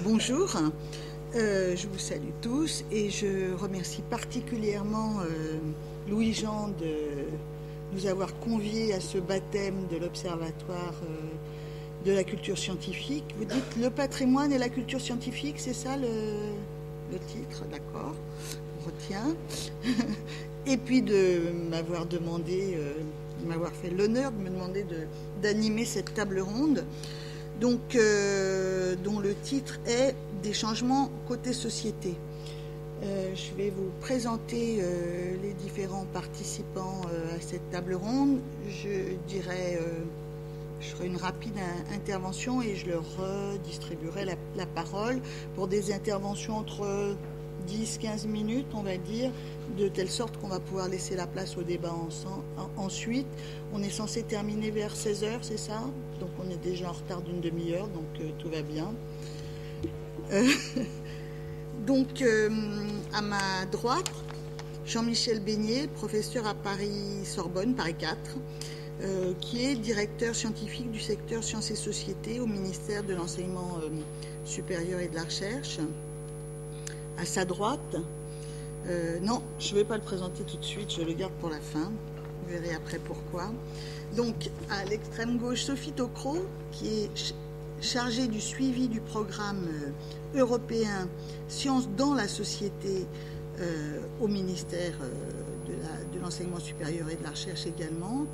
Bonjour, je vous salue tous et je remercie particulièrement Louis-Jean de nous avoir conviés à ce baptême de l'Observatoire de la culture scientifique. Vous dites le patrimoine et la culture scientifique, c'est ça le titre, d'accord, on retient. Et puis de m'avoir demandé, m'avoir fait l'honneur de me demander d'animer cette table ronde. Donc, dont le titre est « Des changements côté société ». Je vais vous présenter les différents participants à cette table ronde. Je ferai une rapide intervention et je leur redistribuerai la parole pour des interventions entre 10-15 minutes, on va dire, de telle sorte qu'on va pouvoir laisser la place au débat ensuite. On est censé terminer vers 16h, c'est ça? Donc on est déjà en retard d'une demi-heure, donc tout va bien. Donc à ma droite, Jean-Michel Beignet, professeur à Paris-Sorbonne, Paris 4, qui est directeur scientifique du secteur sciences et sociétés au ministère de l'enseignement supérieur et de la recherche. À sa droite, non, je ne vais pas le présenter tout de suite, je le garde pour la fin, vous verrez après pourquoi. Donc, à l'extrême gauche, Sophie Tocro, qui est chargée du suivi du programme européen Sciences dans la société au ministère de l'enseignement supérieur et de la recherche également.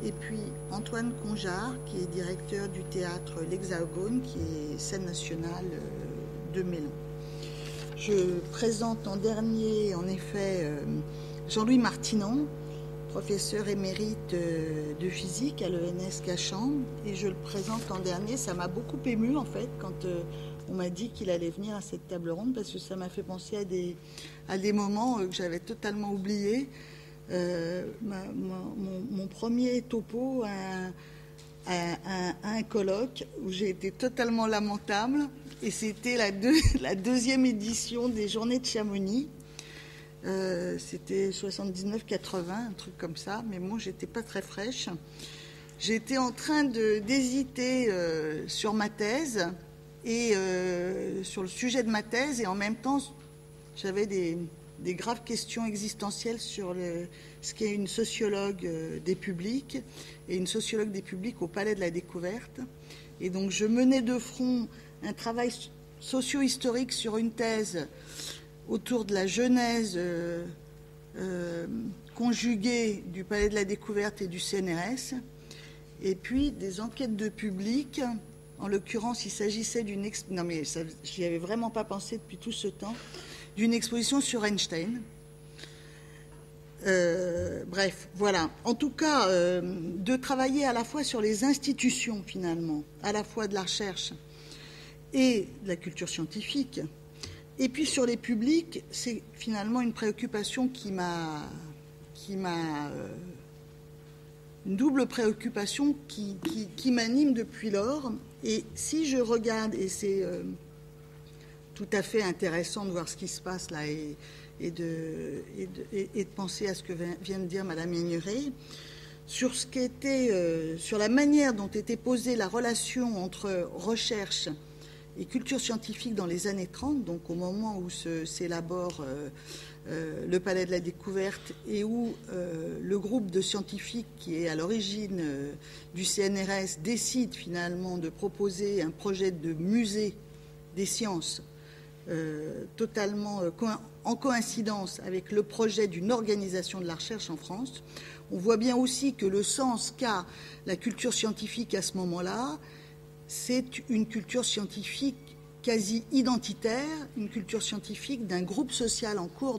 Et puis Antoine Conjard, qui est directeur du théâtre L'Hexagone, qui est scène nationale de Mélan. Je présente en dernier, en effet, Jean-Louis Martinon, professeur émérite de physique à l'ENS Cachan, et je le présente en dernier. Ça m'a beaucoup ému, en fait, quand on m'a dit qu'il allait venir à cette table ronde, parce que ça m'a fait penser à des moments que j'avais totalement oubliés. Mon premier topo à un colloque où j'ai été totalement lamentable, et c'était la deuxième édition des Journées de Chamonix. C'était 79-80, un truc comme ça, mais moi j'étais pas très fraîche. J'étais en train d'hésiter sur ma thèse et sur le sujet de ma thèse, et en même temps j'avais des graves questions existentielles sur ce qu'est une sociologue des publics et une sociologue des publics au Palais de la Découverte. Et donc je menais de front un travail socio-historique sur une thèse autour de la genèse conjuguée du Palais de la Découverte et du CNRS, et puis des enquêtes de public. En l'occurrence, il s'agissait d'une... Non mais j'y avais vraiment pas pensé depuis tout ce temps, d'une exposition sur Einstein. Bref, voilà. En tout cas, de travailler à la fois sur les institutions, finalement, à la fois de la recherche et de la culture scientifique, et puis sur les publics, c'est finalement une préoccupation qui m'a une double préoccupation qui m'anime depuis lors. Et si je regarde, et c'est tout à fait intéressant de voir ce qui se passe là et de penser à ce que vient de dire Madame Ignoré, sur ce qu'était, sur la manière dont était posée la relation entre recherche et culture scientifique dans les années 30, donc au moment où s'élabore le Palais de la Découverte et où le groupe de scientifiques qui est à l'origine du CNRS décide finalement de proposer un projet de musée des sciences totalement en coïncidence avec le projet d'une organisation de la recherche en France. On voit bien aussi que le sens qu'a la culture scientifique à ce moment-là, c'est une culture scientifique quasi identitaire, une culture scientifique d'un groupe social en cours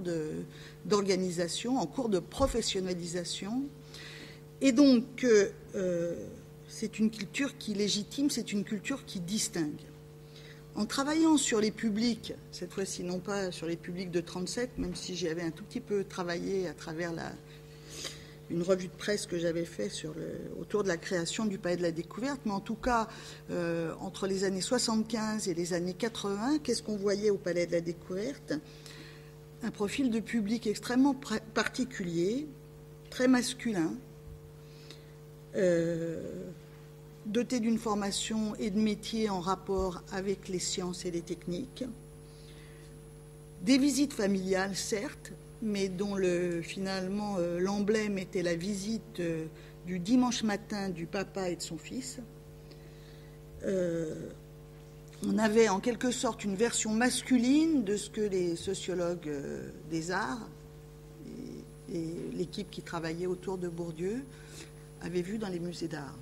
d'organisation, en cours de professionnalisation. Et donc, c'est une culture qui légitime, c'est une culture qui distingue. En travaillant sur les publics, cette fois-ci non pas sur les publics de 37, même si j'y avais un tout petit peu travaillé à travers une revue de presse que j'avais faite autour de la création du Palais de la Découverte, mais en tout cas, entre les années 75 et les années 80, qu'est-ce qu'on voyait au Palais de la Découverte? Un profil de public extrêmement particulier, très masculin, doté d'une formation et de métiers en rapport avec les sciences et les techniques. Des visites familiales, certes, mais dont finalement l'emblème était la visite du dimanche matin du papa et de son fils. On avait en quelque sorte une version masculine de ce que les sociologues des arts et l'équipe qui travaillait autour de Bourdieu avaient vu dans les musées d'art.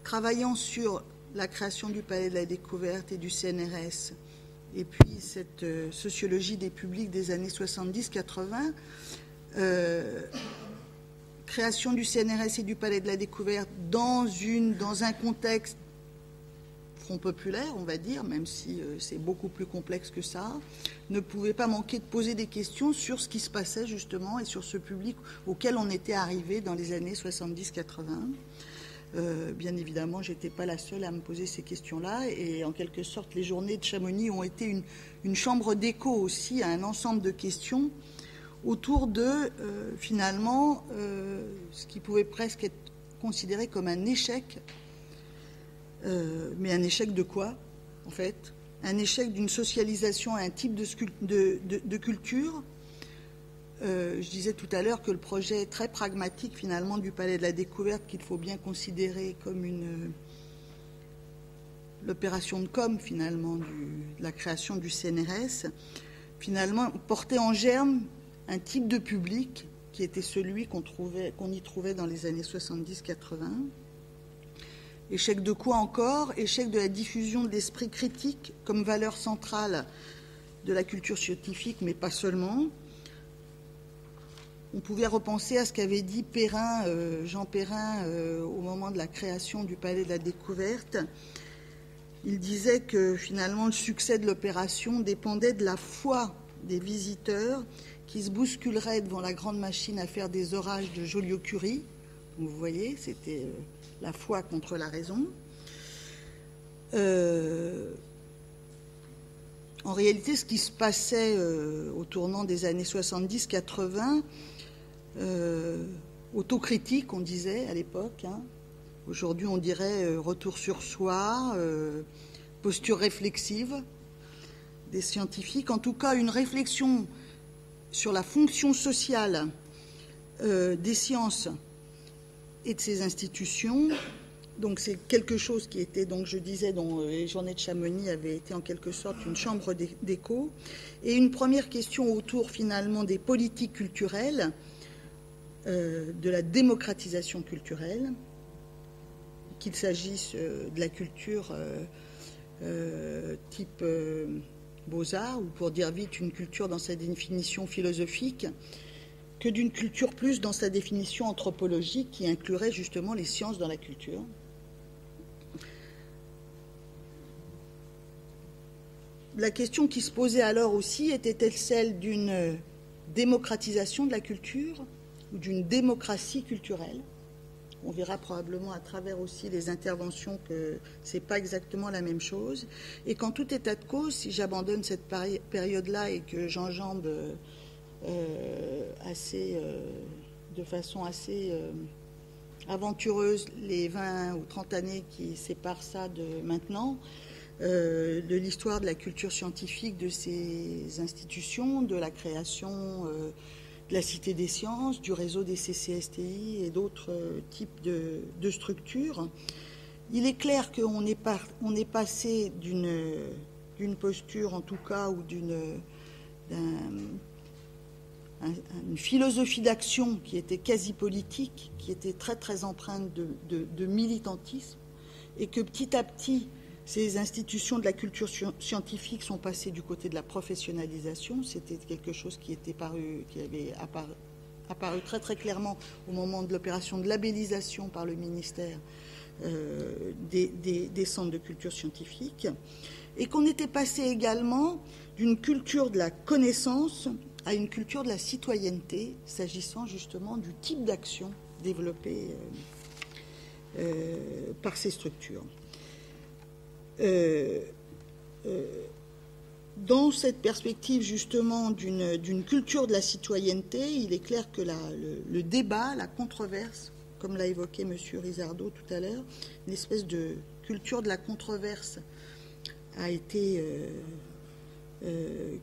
Travaillant sur la création du Palais de la Découverte et du CNRS, et puis cette sociologie des publics des années 70-80, création du CNRS et du Palais de la Découverte dans un contexte Front populaire, on va dire, même si c'est beaucoup plus complexe que ça, ne pouvait pas manquer de poser des questions sur ce qui se passait justement et sur ce public auquel on était arrivé dans les années 70-80. Bien évidemment, je n'étais pas la seule à me poser ces questions-là, et en quelque sorte, les journées de Chamonix ont été une chambre d'écho aussi à un ensemble de questions autour de, finalement, ce qui pouvait presque être considéré comme un échec. Mais un échec de quoi, en fait? Un échec d'une socialisation à un type de culture. Je disais tout à l'heure que le projet très pragmatique, finalement, du Palais de la Découverte, qu'il faut bien considérer comme l'opération de com', finalement, de la création du CNRS, finalement, portait en germe un type de public qui était celui qu'on y trouvait dans les années 70-80. Échec de quoi encore? Échec de la diffusion de l'esprit critique comme valeur centrale de la culture scientifique, mais pas seulement. On pouvait repenser à ce qu'avait dit Jean Perrin, au moment de la création du Palais de la Découverte. Il disait que finalement le succès de l'opération dépendait de la foi des visiteurs qui se bousculeraient devant la grande machine à faire des orages de Joliot-Curie. Donc, vous voyez, c'était la foi contre la raison. En réalité, ce qui se passait au tournant des années 70-80, autocritique, on disait à l'époque. Aujourd'hui, on dirait retour sur soi, posture réflexive des scientifiques. En tout cas, une réflexion sur la fonction sociale des sciences et de ces institutions. Donc c'est quelque chose qui était, donc je disais, dont les journées de Chamonix avaient été en quelque sorte une chambre d'écho. Et une première question autour finalement des politiques culturelles, de la démocratisation culturelle, qu'il s'agisse de la culture type Beaux-Arts, ou pour dire vite une culture dans sa définition philosophique, que d'une culture plus dans sa définition anthropologique qui inclurait justement les sciences dans la culture. La question qui se posait alors aussi était-elle celle d'une démocratisation de la culture ou d'une démocratie culturelle? On verra probablement à travers aussi les interventions que ce n'est pas exactement la même chose. Et qu'en tout état de cause, si j'abandonne cette période-là et que j'enjambe de façon assez aventureuse les 20 ou 30 années qui séparent ça de maintenant, de l'histoire de la culture scientifique de ces institutions, de la création de la Cité des Sciences, du réseau des CCSTI et d'autres types de structures, il est clair qu'on est passé d'une posture, en tout cas, ou d'une philosophie d'action qui était quasi politique, qui était très très empreinte de militantisme, et que petit à petit, ces institutions de la culture scientifique sont passées du côté de la professionnalisation. C'était quelque chose qui avait apparu très très clairement au moment de l'opération de labellisation par le ministère des centres de culture scientifique, et qu'on était passé également d'une culture de la connaissance à une culture de la citoyenneté, s'agissant justement du type d'action développée par ces structures. dans cette perspective justement d'une culture de la citoyenneté, il est clair que le débat, la controverse, comme l'a évoqué M. Risardo tout à l'heure, une espèce de culture de la controverse a été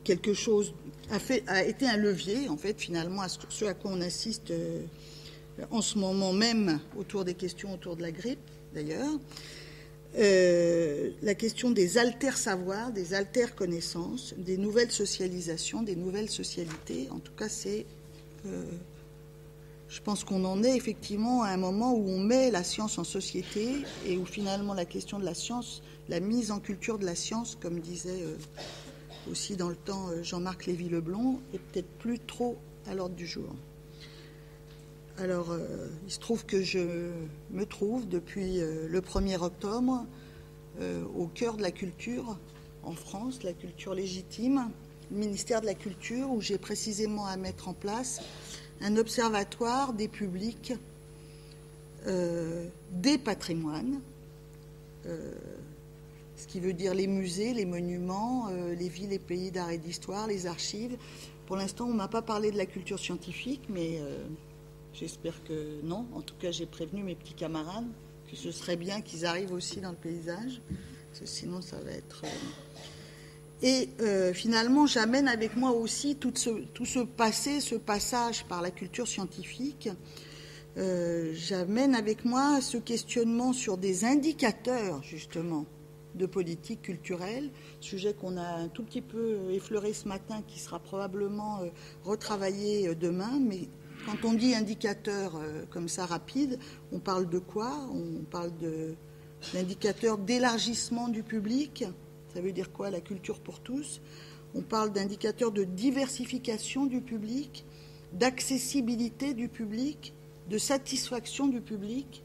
quelque chose, a été un levier, en fait, finalement, à ce à quoi on assiste en ce moment même autour des questions autour de la grippe, d'ailleurs. La question des alter-savoirs, des alter-connaissances, des nouvelles socialisations, des nouvelles socialités. En tout cas, je pense qu'on en est effectivement à un moment où on met la science en société et où finalement la question de la science, la mise en culture de la science, comme disait aussi dans le temps Jean-Marc Lévy-Leblond, est peut-être plus trop à l'ordre du jour. Alors, il se trouve que je me trouve depuis le 1er octobre au cœur de la culture en France, la culture légitime, le ministère de la Culture, où j'ai précisément à mettre en place un observatoire des publics, des patrimoines, ce qui veut dire les musées, les monuments, les villes et pays d'art et d'histoire, les archives. Pour l'instant, on ne m'a pas parlé de la culture scientifique, mais j'espère que non. En tout cas, j'ai prévenu mes petits camarades que ce serait bien qu'ils arrivent aussi dans le paysage, parce que sinon ça va être... Et finalement, j'amène avec moi aussi tout ce passage par la culture scientifique. J'amène avec moi ce questionnement sur des indicateurs, justement, de politique culturelle, sujet qu'on a un tout petit peu effleuré ce matin, qui sera probablement retravaillé demain, mais quand on dit indicateur comme ça rapide, on parle de quoi? On parle d'indicateur d'élargissement du public. Ça veut dire quoi, la culture pour tous? On parle d'indicateurs de diversification du public, d'accessibilité du public, de satisfaction du public.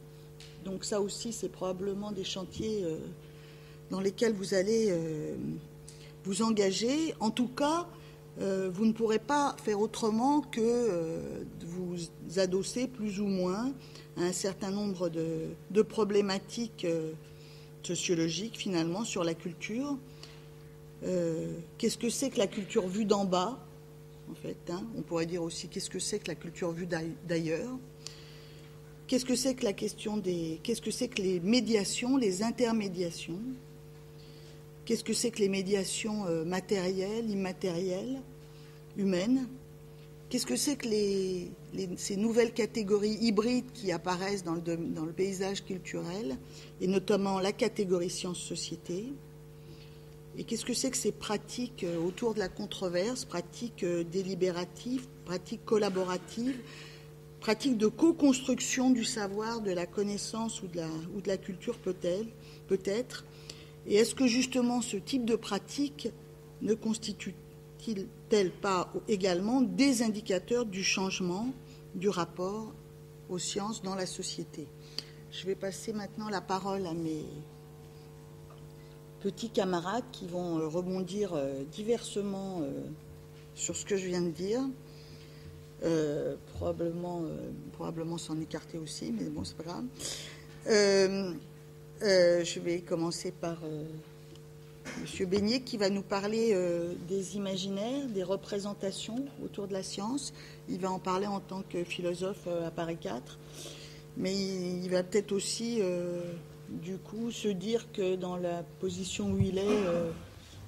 Donc ça aussi, c'est probablement des chantiers dans lesquels vous allez vous engager. En tout cas, vous ne pourrez pas faire autrement que de vous adosser plus ou moins à un certain nombre de problématiques sociologiques, finalement, sur la culture. Qu'est-ce que c'est que la culture vue d'en bas, en fait, hein? On pourrait dire aussi qu'est-ce que c'est que la culture vue d'ailleurs. Qu'est-ce que c'est que la question qu'est-ce que c'est que les médiations, les intermédiations? Qu'est-ce que c'est que les médiations matérielles, immatérielles, humaines? Qu'est-ce que c'est que ces nouvelles catégories hybrides qui apparaissent dans le paysage culturel, et notamment la catégorie sciences-société? Et qu'est-ce que c'est que ces pratiques autour de la controverse, pratiques délibératives, pratiques collaboratives, pratiques de co-construction du savoir, de la connaissance ou de la culture peut-être? Et est-ce que justement ce type de pratique ne constitue-t-elle pas également des indicateurs du changement du rapport aux sciences dans la société? Je vais passer maintenant la parole à mes petits camarades qui vont rebondir diversement sur ce que je viens de dire, probablement s'en écarter aussi, mais bon, c'est pas grave. Je vais commencer par M. Beignet qui va nous parler des imaginaires, des représentations autour de la science. Il va en parler en tant que philosophe à Paris 4, mais il va peut-être aussi du coup se dire que dans la position où il est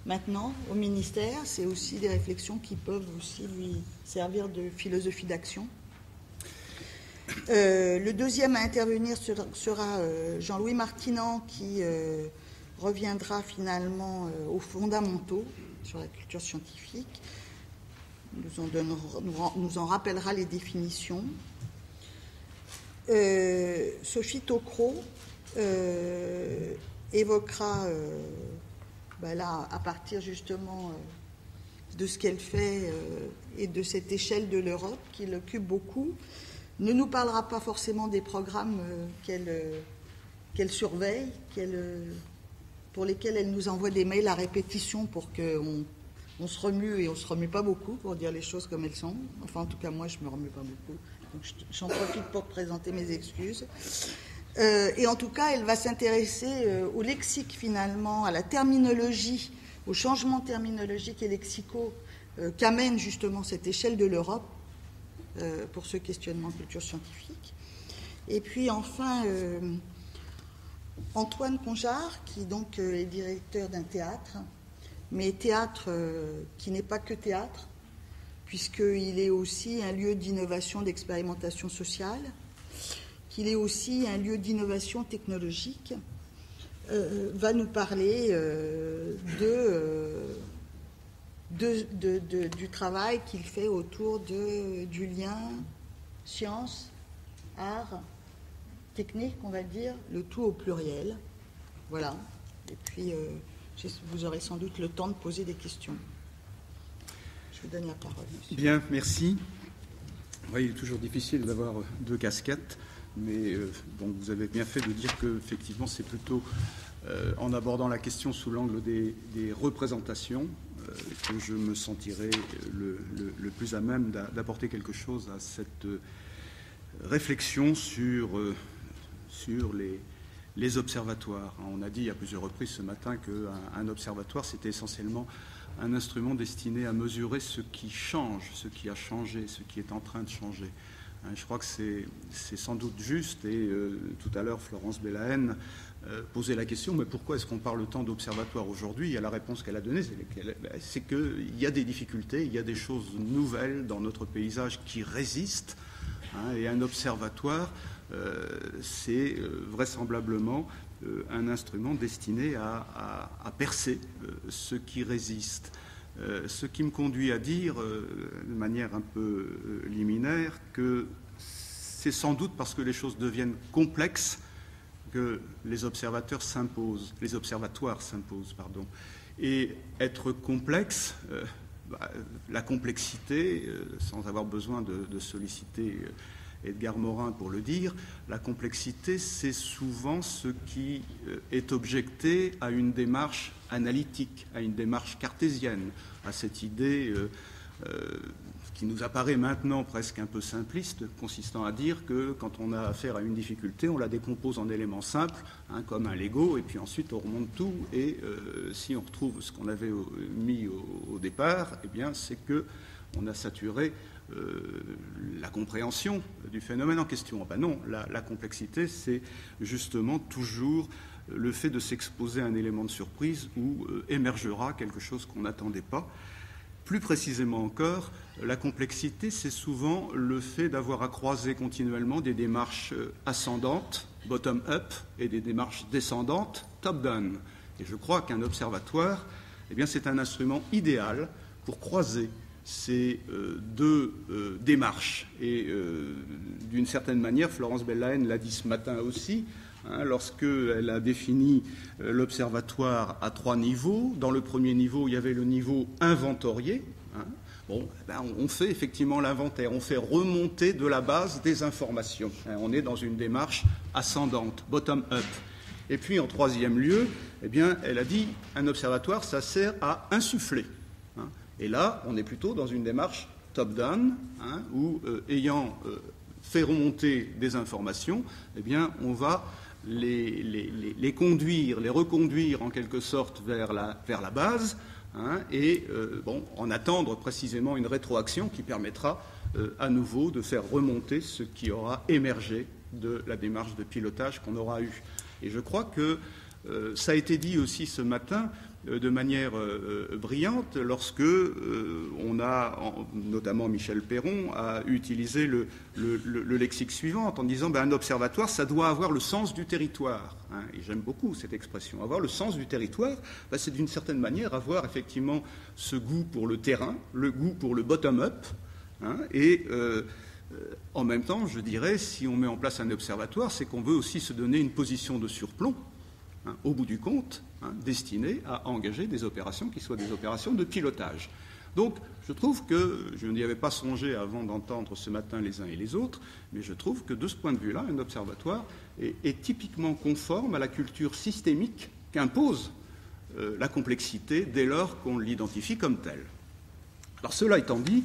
maintenant au ministère, c'est aussi des réflexions qui peuvent aussi lui servir de philosophie d'action. Le deuxième à intervenir sera Jean-Louis Martinand qui reviendra finalement aux fondamentaux sur la culture scientifique, nous en rappellera les définitions. Sophie Taucreau évoquera, là, à partir justement de ce qu'elle fait et de cette échelle de l'Europe qui l'occupe beaucoup, ne nous parlera pas forcément des programmes qu'elle surveille, pour lesquels elle nous envoie des mails à répétition pour qu'on se remue, et on ne se remue pas beaucoup, pour dire les choses comme elles sont. Enfin, en tout cas, moi, je ne me remue pas beaucoup. Donc, j'en profite pour te présenter mes excuses. Et en tout cas, elle va s'intéresser au lexique, finalement, à la terminologie aux changements terminologiques et lexicaux qu'amène justement cette échelle de l'Europe pour ce questionnement culture scientifique. Et puis enfin, Antoine Conjard, qui donc est directeur d'un théâtre, mais théâtre qui n'est pas que théâtre, puisqu'il est aussi un lieu d'innovation, d'expérimentation sociale, qu'il est aussi un lieu d'innovation technologique, va nous parler du travail qu'il fait autour du lien science, art, technique, on va dire, le tout au pluriel. Voilà. Et puis, vous aurez sans doute le temps de poser des questions. Je vous donne la parole. Monsieur. Bien, merci. Oui, il est toujours difficile d'avoir deux casquettes, mais bon, vous avez bien fait de dire que effectivement, c'est plutôt en abordant la question sous l'angle des représentations que je me sentirai le plus à même d'apporter quelque chose à cette réflexion sur les observatoires. On a dit à plusieurs reprises ce matin qu'un observatoire, c'était essentiellement un instrument destiné à mesurer ce qui change, ce qui a changé, ce qui est en train de changer. Je crois que c'est sans doute juste, et tout à l'heure Florence Belahen posait la question, mais pourquoi est-ce qu'on parle tant d'observatoire aujourd'hui? Et la réponse qu'elle a donnée, c'est qu'il y a des difficultés, il y a des choses nouvelles dans notre paysage qui résistent, et un observatoire, c'est vraisemblablement un instrument destiné à percer ce qui résiste. Ce qui me conduit à dire, de manière un peu liminaire, que c'est sans doute parce que les choses deviennent complexes que les observateurs s'imposent, les observatoires s'imposent, pardon. Et être complexe, la complexité, sans avoir besoin de solliciter Edgar Morin pour le dire, la complexité, c'est souvent ce qui est objecté à une démarche analytique, à une démarche cartésienne, à cette idée qui nous apparaît maintenant presque un peu simpliste, consistant à dire que quand on a affaire à une difficulté, on la décompose en éléments simples, comme un Lego, et puis ensuite on remonte tout, et si on retrouve ce qu'on avait mis au départ, eh bien c'est qu'on a saturé la compréhension du phénomène en question. Ben non, la complexité, c'est justement toujours le fait de s'exposer à un élément de surprise où émergera quelque chose qu'on n'attendait pas. Plus précisément encore, la complexité, c'est souvent le fait d'avoir à croiser continuellement des démarches ascendantes, bottom-up, et des démarches descendantes, top-down. Et je crois qu'un observatoire, eh bien, c'est un instrument idéal pour croiser ces deux démarches. Et d'une certaine manière, Florence Belahen l'a dit ce matin aussi, lorsqu'elle a défini l'observatoire à 3 niveaux. Dans le premier niveau, il y avait le niveau inventorié. On fait effectivement l'inventaire, on fait remonter de la base des informations. On est dans une démarche ascendante, bottom-up. Et puis, en troisième lieu, eh bien, elle a dit un observatoire, ça sert à insuffler. Et là, on est plutôt dans une démarche top-down, où, ayant fait remonter des informations, eh bien, on va les conduire, les reconduire en quelque sorte vers la base, en attendre précisément une rétroaction qui permettra à nouveau de faire remonter ce qui aura émergé de la démarche de pilotage qu'on aura eue. Et je crois que ça a été dit aussi ce matin de manière brillante lorsque on a, notamment Michel Perron, a utilisé le lexique suivant en disant un observatoire, ça doit avoir le sens du territoire. Et j'aime beaucoup cette expression. Avoir le sens du territoire, c'est d'une certaine manière avoir effectivement ce goût pour le terrain, le goût pour le bottom-up, en même temps, je dirais, si on met en place un observatoire, c'est qu'on veut aussi se donner une position de surplomb, au bout du compte, destinées à engager des opérations qui soient des opérations de pilotage. Donc, je trouve que, je n'y avais pas songé avant d'entendre ce matin les uns et les autres, mais je trouve que de ce point de vue-là, un observatoire est typiquement conforme à la culture systémique qu'impose la complexité dès lors qu'on l'identifie comme telle. Alors, cela étant dit,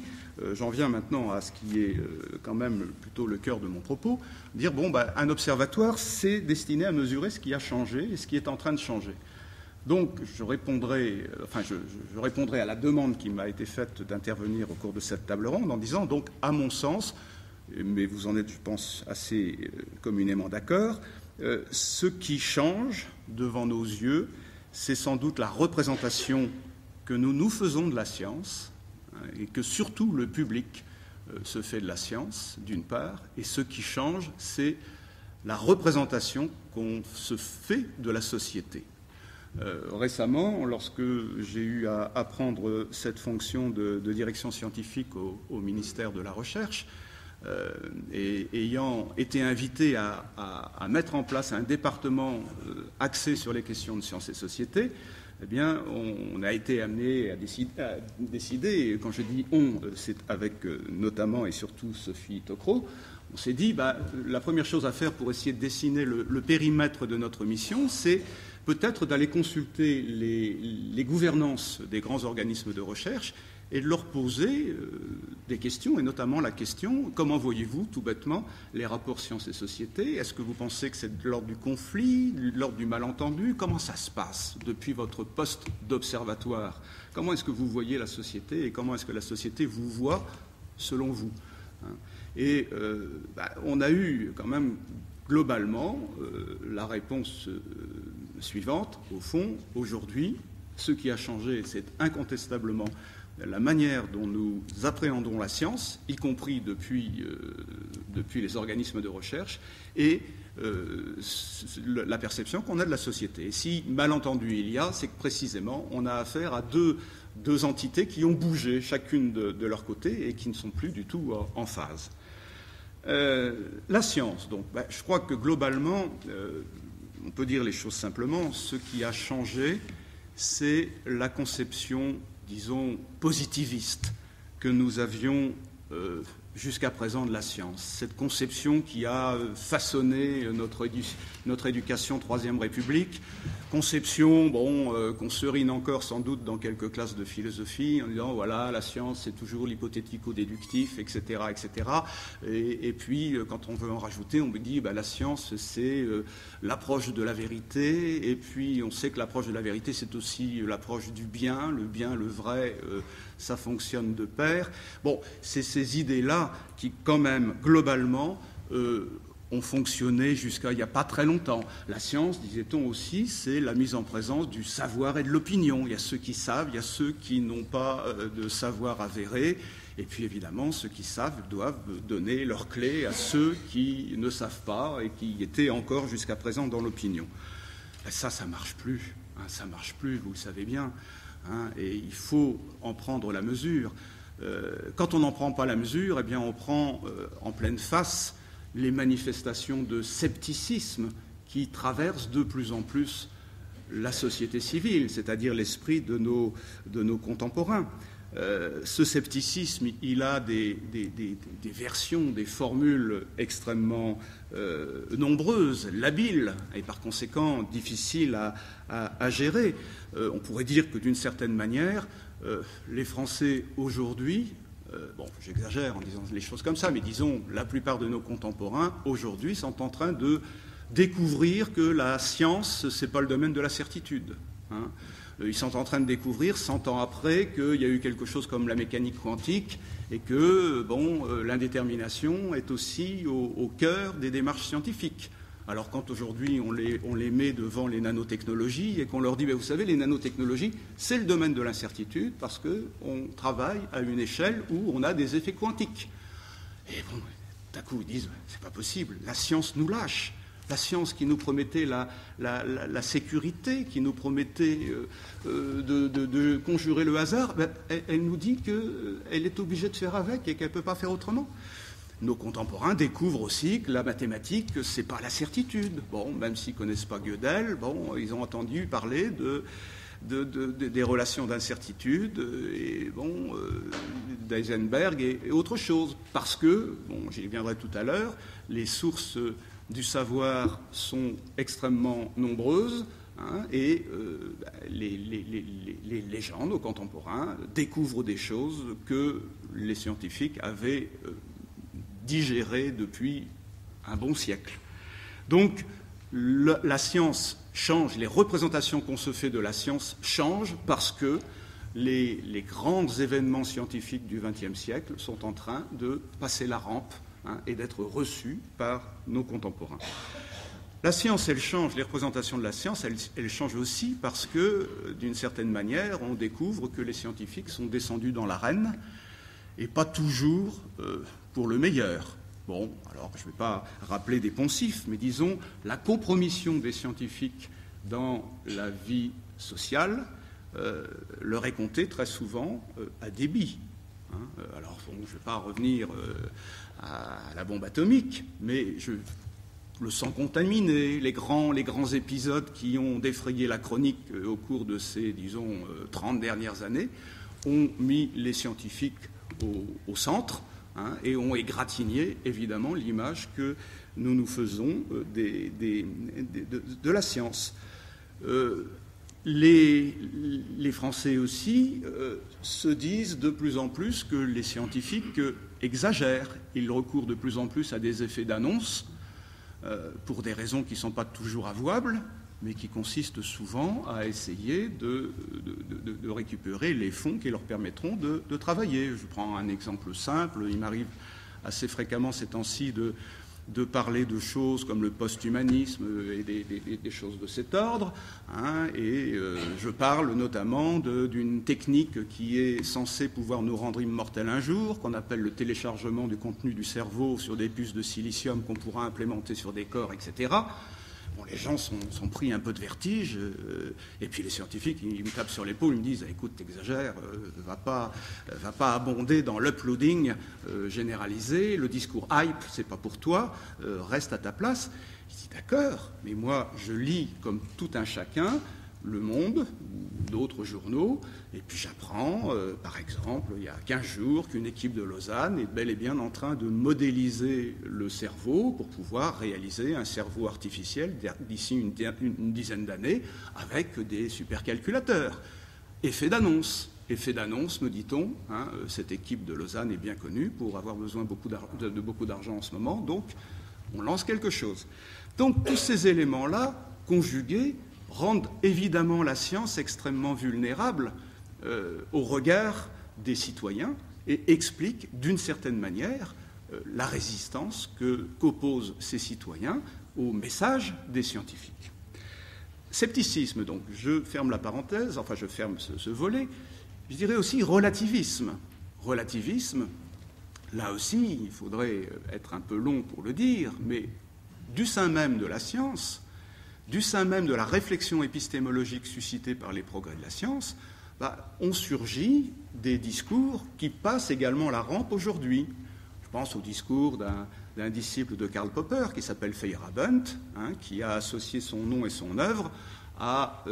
j'en viens maintenant à ce qui est quand même plutôt le cœur de mon propos, dire, un observatoire, c'est destiné à mesurer ce qui a changé et ce qui est en train de changer. Donc, je répondrai à la demande qui m'a été faite d'intervenir au cours de cette table ronde en disant, donc, à mon sens, mais vous en êtes, je pense, assez communément d'accord, ce qui change devant nos yeux, c'est sans doute la représentation que nous faisons de la science, hein, et que surtout le public se fait de la science, d'une part, et ce qui change, c'est la représentation qu'on se fait de la société. Récemment, lorsque j'ai eu à prendre cette fonction de direction scientifique au ministère de la Recherche, et ayant été invité à mettre en place un département axé sur les questions de sciences et société, eh bien, on a été amené à décider, et quand je dis on, c'est avec notamment et surtout Sophie Tocquereau, on s'est dit, la première chose à faire pour essayer de dessiner le périmètre de notre mission, c'est peut-être d'aller consulter les gouvernances des grands organismes de recherche et de leur poser des questions, et notamment la question, comment voyez-vous, tout bêtement, les rapports sciences et société? Est-ce que vous pensez que c'est de l'ordre du conflit, de l'ordre du malentendu? Comment ça se passe depuis votre poste d'observatoire? Comment est-ce que vous voyez la société et comment est-ce que la société vous voit selon vous? Et on a eu quand même globalement la réponse suivante. Au fond, aujourd'hui, ce qui a changé, c'est incontestablement la manière dont nous appréhendons la science, y compris depuis les organismes de recherche, et la perception qu'on a de la société. Et si malentendu il y a, c'est que précisément on a affaire à deux entités qui ont bougé chacune de leur côté et qui ne sont plus du tout en phase. La science, donc, je crois que globalement, on peut dire les choses simplement, ce qui a changé, c'est la conception, disons, positiviste que nous avions jusqu'à présent de la science. Cette conception qui a façonné notre éducation Troisième République, conception qu'on serine encore sans doute dans quelques classes de philosophie en disant voilà, la science c'est toujours l'hypothético-déductif, etc. etc. Et puis quand on veut en rajouter, on me dit la science c'est l'approche de la vérité, et puis on sait que l'approche de la vérité c'est aussi l'approche du bien, le vrai, ça fonctionne de pair. Bon, c'est ces idées-là qui quand même globalement ont fonctionné jusqu'à il n'y a pas très longtemps. La science, disait-on aussi, c'est la mise en présence du savoir et de l'opinion. Il y a ceux qui savent, il y a ceux qui n'ont pas de savoir avéré, et puis évidemment, ceux qui savent doivent donner leurs clés à ceux qui ne savent pas et qui étaient encore jusqu'à présent dans l'opinion. Ça ne marche plus, ça ne marche plus, vous le savez bien, et il faut en prendre la mesure. Quand on n'en prend pas la mesure, eh bien on prend en pleine face les manifestations de scepticisme qui traversent de plus en plus la société civile, c'est-à-dire l'esprit de nos contemporains. Ce scepticisme, il a des versions, des formules extrêmement nombreuses, labiles, et par conséquent difficiles à gérer. On pourrait dire que d'une certaine manière, les Français aujourd'hui, j'exagère en disant les choses comme ça, mais disons, la plupart de nos contemporains, aujourd'hui, sont en train de découvrir que la science, ce n'est pas le domaine de la certitude. Ils sont en train de découvrir, 100 ans après, qu'il y a eu quelque chose comme la mécanique quantique et que, l'indétermination est aussi au cœur des démarches scientifiques. Alors quand aujourd'hui on les met devant les nanotechnologies et qu'on leur dit, vous savez, les nanotechnologies, c'est le domaine de l'incertitude parce qu'on travaille à une échelle où on a des effets quantiques. Et d'un coup ils disent, c'est pas possible, la science nous lâche. La science qui nous promettait la sécurité, qui nous promettait de conjurer le hasard, elle nous dit qu'elle est obligée de faire avec et qu'elle ne peut pas faire autrement. Nos contemporains découvrent aussi que la mathématique, ce n'est pas la certitude. Même s'ils ne connaissent pas Gödel, ils ont entendu parler des relations d'incertitude et d'Heisenberg et autre chose. Parce que, j'y reviendrai tout à l'heure, les sources du savoir sont extrêmement nombreuses, et les gens, nos contemporains, découvrent des choses que les scientifiques avaient digérées depuis un bon siècle. Donc, la science changent, les représentations qu'on se fait de la science changent parce que les grands événements scientifiques du XXe siècle sont en train de passer la rampe et d'être reçus par nos contemporains. La science, elle change, les représentations de la science, elles changent aussi parce que, d'une certaine manière, on découvre que les scientifiques sont descendus dans l'arène et pas toujours pour le meilleur. Bon, alors je ne vais pas rappeler des poncifs, mais disons la compromission des scientifiques dans la vie sociale leur est comptée très souvent à débit. Alors, bon, je ne vais pas revenir à la bombe atomique, mais le sang contaminé, les grands épisodes qui ont défrayé la chronique au cours de ces, disons, 30 dernières années, ont mis les scientifiques au centre et ont égratigné, évidemment, l'image que nous nous faisons de la science. Les Français aussi se disent de plus en plus que les scientifiques exagèrent. Ils recourent de plus en plus à des effets d'annonce pour des raisons qui ne sont pas toujours avouables, mais qui consistent souvent à essayer de récupérer les fonds qui leur permettront de travailler. Je prends un exemple simple. Il m'arrive assez fréquemment ces temps-ci de parler de choses comme le post-humanisme et des choses de cet ordre. Je parle notamment d'une technique qui est censée pouvoir nous rendre immortels un jour, qu'on appelle le téléchargement du contenu du cerveau sur des puces de silicium qu'on pourra implémenter sur des corps, etc. Bon, les gens sont pris un peu de vertige, et puis les scientifiques, ils me tapent sur l'épaule, ils me disent « Écoute, t'exagères, va pas abonder dans l'uploading généralisé, le discours hype, c'est pas pour toi, reste à ta place. » Je dis « D'accord, mais moi, je lis comme tout un chacun Le Monde ou d'autres journaux, et puis j'apprends, par exemple, il y a 15 jours, qu'une équipe de Lausanne est bel et bien en train de modéliser le cerveau pour pouvoir réaliser un cerveau artificiel d'ici une dizaine d'années avec des supercalculateurs. Effet d'annonce, me dit-on. Cette équipe de Lausanne est bien connue pour avoir besoin de beaucoup d'argent en ce moment, donc on lance quelque chose. Donc tous ces éléments-là, conjugués, rendent évidemment la science extrêmement vulnérable au regard des citoyens et expliquent d'une certaine manière la résistance qu'opposent ces citoyens au message des scientifiques. Scepticisme, donc, je ferme la parenthèse, enfin je ferme ce volet, je dirais aussi relativisme. Relativisme, là aussi, il faudrait être un peu long pour le dire, mais du sein même de la science, du sein même de la réflexion épistémologique suscitée par les progrès de la science, ont surgi des discours qui passent également la rampe aujourd'hui. Je pense au discours d'un disciple de Karl Popper qui s'appelle Feyerabend, qui a associé son nom et son œuvre à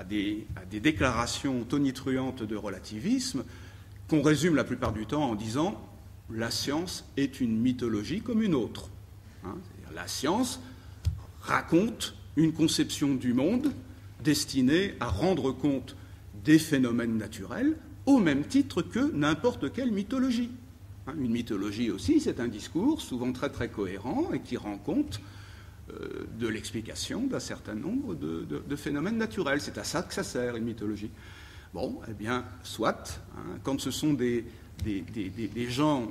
des déclarations tonitruantes de relativisme qu'on résume la plupart du temps en disant « la science est une mythologie comme une autre ». C'est-à-dire, la science raconte une conception du monde destinée à rendre compte des phénomènes naturels au même titre que n'importe quelle mythologie. Une mythologie aussi, c'est un discours souvent très très cohérent et qui rend compte de l'explication d'un certain nombre de phénomènes naturels. C'est à ça que ça sert, une mythologie. Bon, eh bien, soit, quand ce sont des gens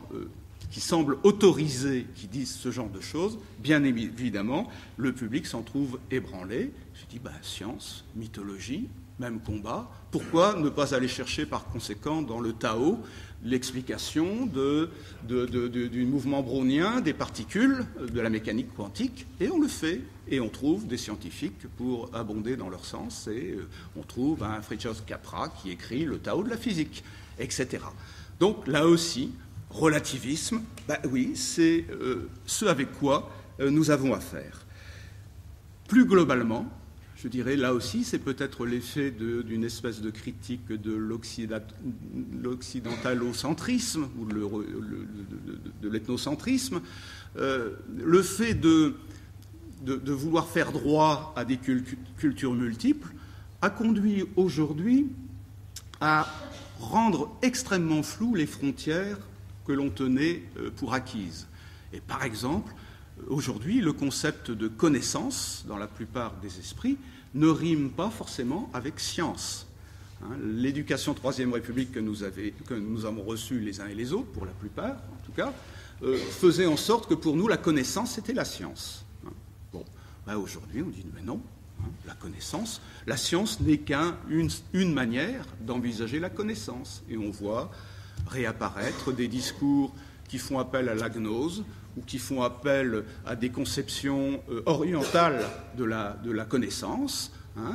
qui semblent autorisés, qui disent ce genre de choses, bien évidemment, le public s'en trouve ébranlé. Je dis, science, mythologie, même combat. Pourquoi ne pas aller chercher par conséquent dans le Tao l'explication du mouvement brownien des particules, de la mécanique quantique? Et on le fait. Et on trouve des scientifiques pour abonder dans leur sens. Et on trouve un Fritjof Capra qui écrit le Tao de la physique, etc. Donc là aussi, relativisme, oui, c'est ce avec quoi nous avons affaire. Plus globalement, je dirais, là aussi, c'est peut-être l'effet d'une espèce de critique de l'occidentalocentrisme ou de l'ethnocentrisme, le fait de vouloir faire droit à des cultures multiples a conduit aujourd'hui à rendre extrêmement floues les frontières que l'on tenait pour acquises. Et par exemple, aujourd'hui, le concept de connaissance, dans la plupart des esprits, ne rime pas forcément avec science. L'éducation Troisième République que nous avons reçue les uns et les autres, pour la plupart en tout cas, faisait en sorte que pour nous la connaissance c'était la science. Bon, aujourd'hui on dit mais non, la connaissance, la science n'est qu'une manière d'envisager la connaissance. Et on voit réapparaître des discours qui font appel à la gnose ou qui font appel à des conceptions orientales de la connaissance.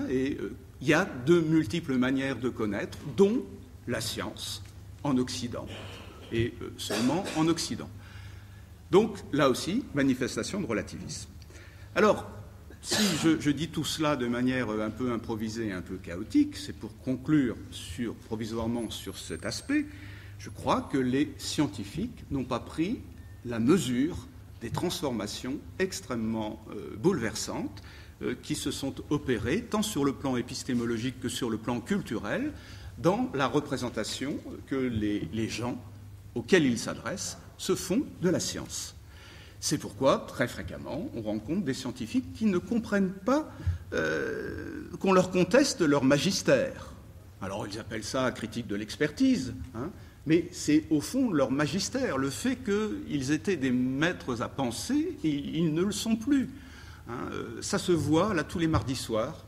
Et il y a de multiples manières de connaître, dont la science en Occident, et seulement en Occident. Donc, là aussi, manifestation de relativisme. Alors, si je dis tout cela de manière un peu improvisée, un peu chaotique, c'est pour conclure provisoirement sur cet aspect. Je crois que les scientifiques n'ont pas pris la mesure des transformations extrêmement bouleversantes qui se sont opérées, tant sur le plan épistémologique que sur le plan culturel, dans la représentation que les gens auxquels ils s'adressent se font de la science. C'est pourquoi, très fréquemment, on rencontre des scientifiques qui ne comprennent pas qu'on leur conteste leur magistère. Alors, ils appellent ça critique de l'expertise, mais c'est au fond leur magistère, le fait qu'ils étaient des maîtres à penser, et ils ne le sont plus. Ça se voit là tous les mardis soirs,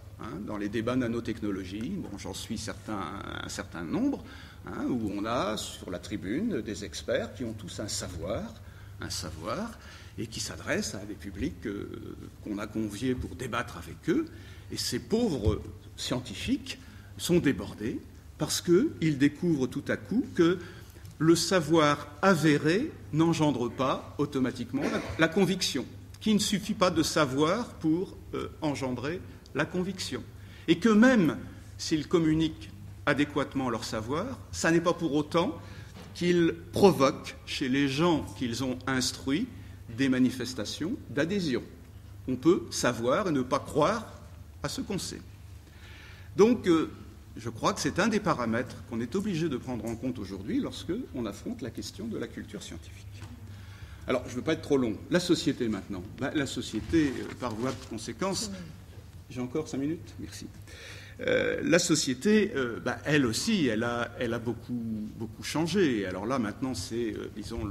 dans les débats nanotechnologie. Bon, j'en suis un certain nombre, où on a sur la tribune des experts qui ont tous un savoir, et qui s'adressent à des publics qu'on a conviés pour débattre avec eux. Et ces pauvres scientifiques sont débordés parce qu'ils découvrent tout à coup que le savoir avéré n'engendre pas automatiquement la conviction, qu'il ne suffit pas de savoir pour engendrer la conviction. Et que même s'ils communiquent adéquatement leur savoir, ça n'est pas pour autant qu'ils provoquent chez les gens qu'ils ont instruits des manifestations d'adhésion. On peut savoir et ne pas croire à ce qu'on sait. Donc, je crois que c'est un des paramètres qu'on est obligé de prendre en compte aujourd'hui lorsque on affronte la question de la culture scientifique. Alors, je ne veux pas être trop long. La société maintenant. La société, par voie de conséquence, j'ai encore 5 minutes ? Merci. La société, elle aussi, elle a beaucoup changé. Alors là, maintenant, c'est, disons,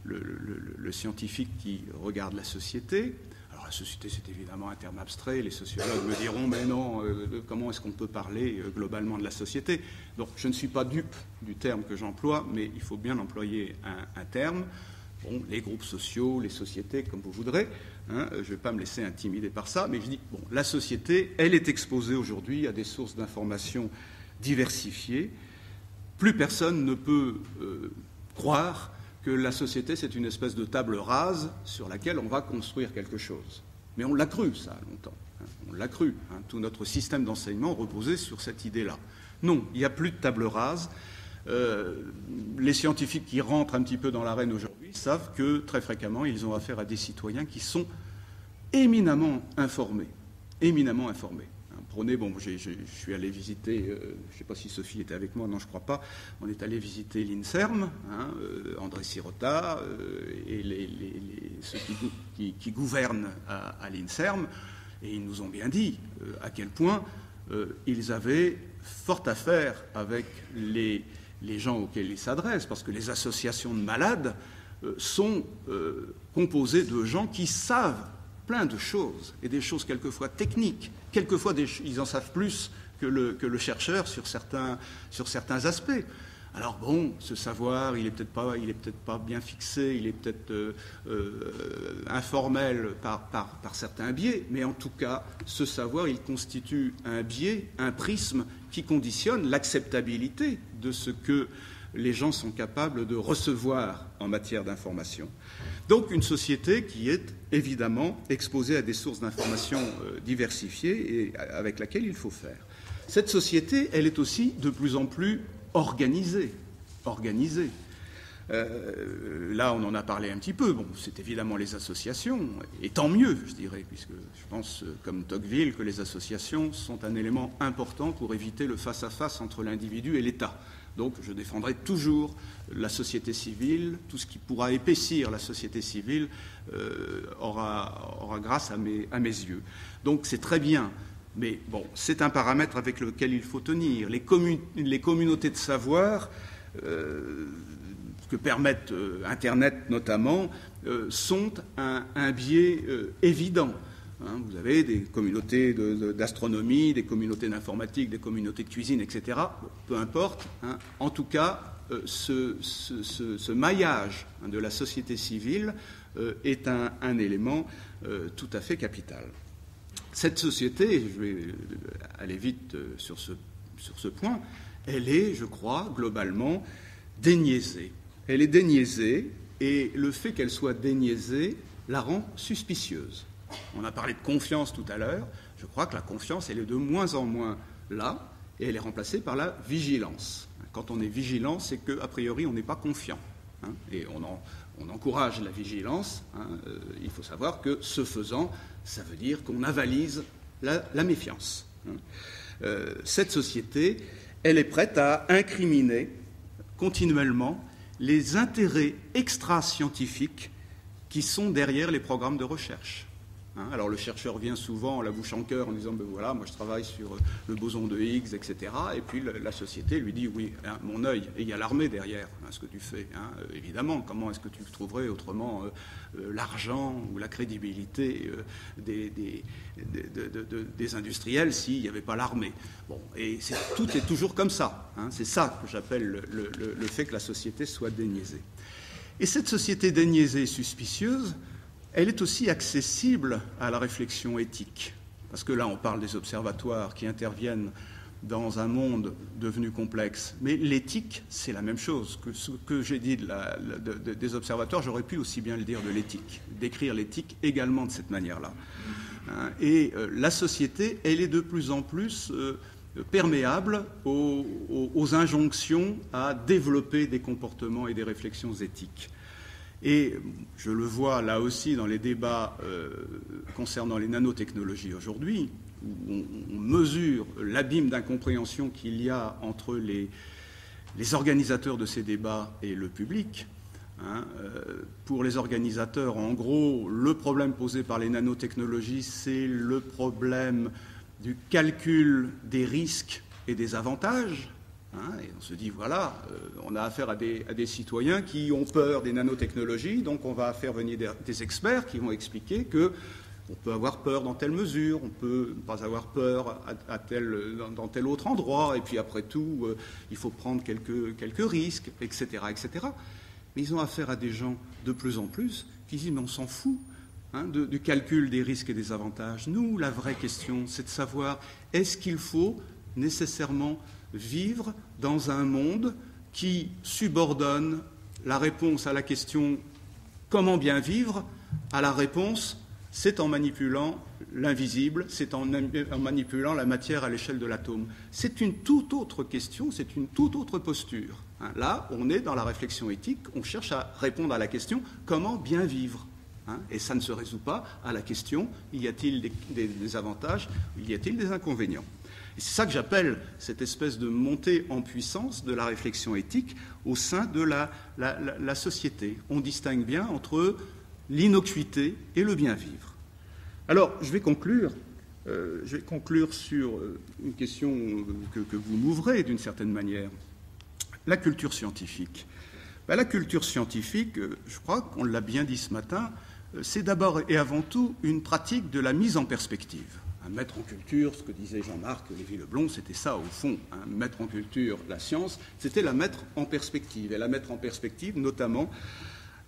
le scientifique qui regarde la société. Alors la société, c'est évidemment un terme abstrait. Les sociologues me diront, mais non, comment est-ce qu'on peut parler globalement de la société ? Donc, je ne suis pas dupe du terme que j'emploie, mais il faut bien employer un terme. Bon, les groupes sociaux, les sociétés, comme vous voudrez. Je ne vais pas me laisser intimider par ça, mais je dis, bon, la société, elle est exposée aujourd'hui à des sources d'informations diversifiées. Plus personne ne peut croire que la société, c'est une espèce de table rase sur laquelle on va construire quelque chose. Mais on l'a cru, ça, longtemps. On l'a cru. Tout notre système d'enseignement reposait sur cette idée-là. Non, il n'y a plus de table rase. Les scientifiques qui rentrent un petit peu dans l'arène aujourd'hui savent que très fréquemment ils ont affaire à des citoyens qui sont éminemment informés. Prenez, bon, je suis allé visiter, je ne sais pas si Sophie était avec moi, non je ne crois pas, on est allé visiter l'INSERM, André Sirota et ceux qui gouvernent à l'INSERM, et ils nous ont bien dit à quel point ils avaient fort à faire avec les gens auxquels ils s'adressent, parce que les associations de malades sont composées de gens qui savent plein de choses, et des choses quelquefois techniques. Quelquefois, ils en savent plus que le chercheur sur certains aspects. Alors bon, ce savoir, il est peut-être pas bien fixé, il est peut-être informel par certains biais, mais en tout cas, ce savoir, il constitue un biais, un prisme qui conditionne l'acceptabilité de ce que les gens sont capables de recevoir en matière d'information. Donc une société qui est évidemment exposée à des sources d'information diversifiées et avec laquelle il faut faire. Cette société, elle est aussi de plus en plus organisée. Là, on en a parlé un petit peu. Bon, c'est évidemment les associations, et tant mieux, je dirais, puisque je pense, comme Tocqueville, que les associations sont un élément important pour éviter le face-à-face entre l'individu et l'État. Donc, je défendrai toujours la société civile. Tout ce qui pourra épaissir la société civile aura grâce à mes yeux. Donc, c'est très bien Mais bon, c'est un paramètre avec lequel il faut tenir. Les communautés de savoir que permettent Internet notamment sont un biais évident. Vous avez des communautés d'astronomie, des communautés d'informatique, des communautés de cuisine, etc. Peu importe. En tout cas, ce maillage de la société civile est un élément tout à fait capital. Cette société, je vais aller vite sur ce point, elle est, je crois, globalement déniaisée. Elle est déniaisée, et le fait qu'elle soit déniaisée la rend suspicieuse. On a parlé de confiance tout à l'heure. Je crois que la confiance, elle est de moins en moins là, et elle est remplacée par la vigilance. Quand on est vigilant, c'est qu'a priori, on n'est pas confiant. Et on encourage la vigilance. Il faut savoir que, ce faisant, ça veut dire qu'on avalise la méfiance. Cette société, elle est prête à incriminer continuellement les intérêts extra-scientifiques qui sont derrière les programmes de recherche. Alors le chercheur vient souvent la bouche en cœur en disant ben voilà, moi je travaille sur le boson de Higgs, etc. Et puis la société lui dit oui, mon œil, et il y a l'armée derrière, ce que tu fais. Évidemment, comment est-ce que tu trouverais autrement l'argent ou la crédibilité des industriels s'il n'y avait pas l'armée? Bon, et tout est toujours comme ça. C'est ça que j'appelle le fait que la société soit déniaisée. Et cette société déniaisée et suspicieuse, elle est aussi accessible à la réflexion éthique. Parce que là, on parle des observatoires qui interviennent dans un monde devenu complexe. Mais l'éthique, c'est la même chose. Que ce que j'ai dit des observatoires, j'aurais pu aussi bien le dire de l'éthique, décrire l'éthique également de cette manière-là. Et la société, elle est de plus en plus perméable aux injonctions à développer des comportements et des réflexions éthiques. Et je le vois là aussi dans les débats concernant les nanotechnologies aujourd'hui, où on mesure l'abîme d'incompréhension qu'il y a entre les organisateurs de ces débats et le public. Pour les organisateurs, en gros, le problème posé par les nanotechnologies, c'est le problème du calcul des risques et des avantages. Et on se dit, voilà, on a affaire à des citoyens qui ont peur des nanotechnologies, donc on va faire venir des experts qui vont expliquer qu'on peut avoir peur dans telle mesure, on ne peut pas avoir peur dans tel autre endroit, et puis après tout, il faut prendre quelques risques, etc., etc. Mais ils ont affaire à des gens de plus en plus qui disent, mais on s'en fout du calcul des risques et des avantages. Nous, la vraie question, c'est de savoir, est-ce qu'il faut nécessairement vivre dans un monde qui subordonne la réponse à la question « comment bien vivre ?» à la réponse « c'est en manipulant l'invisible, c'est en manipulant la matière à l'échelle de l'atome ». C'est une toute autre question, c'est une toute autre posture. Là, on est dans la réflexion éthique, on cherche à répondre à la question « comment bien vivre ?» Et ça ne se résout pas à la question « y a-t-il des avantages, y a-t-il des inconvénients ?» Et c'est ça que j'appelle cette espèce de montée en puissance de la réflexion éthique au sein de la société. On distingue bien entre l'innocuité et le bien-vivre. Alors, je vais conclure sur une question que vous m'ouvrez d'une certaine manière. La culture scientifique. La culture scientifique, je crois qu'on l'a bien dit ce matin, c'est d'abord et avant tout une pratique de la mise en perspective. Mettre en culture, ce que disait Jean-Marc Lévy-Leblond, c'était ça au fond. Mettre en culture la science, c'était la mettre en perspective. Et la mettre en perspective notamment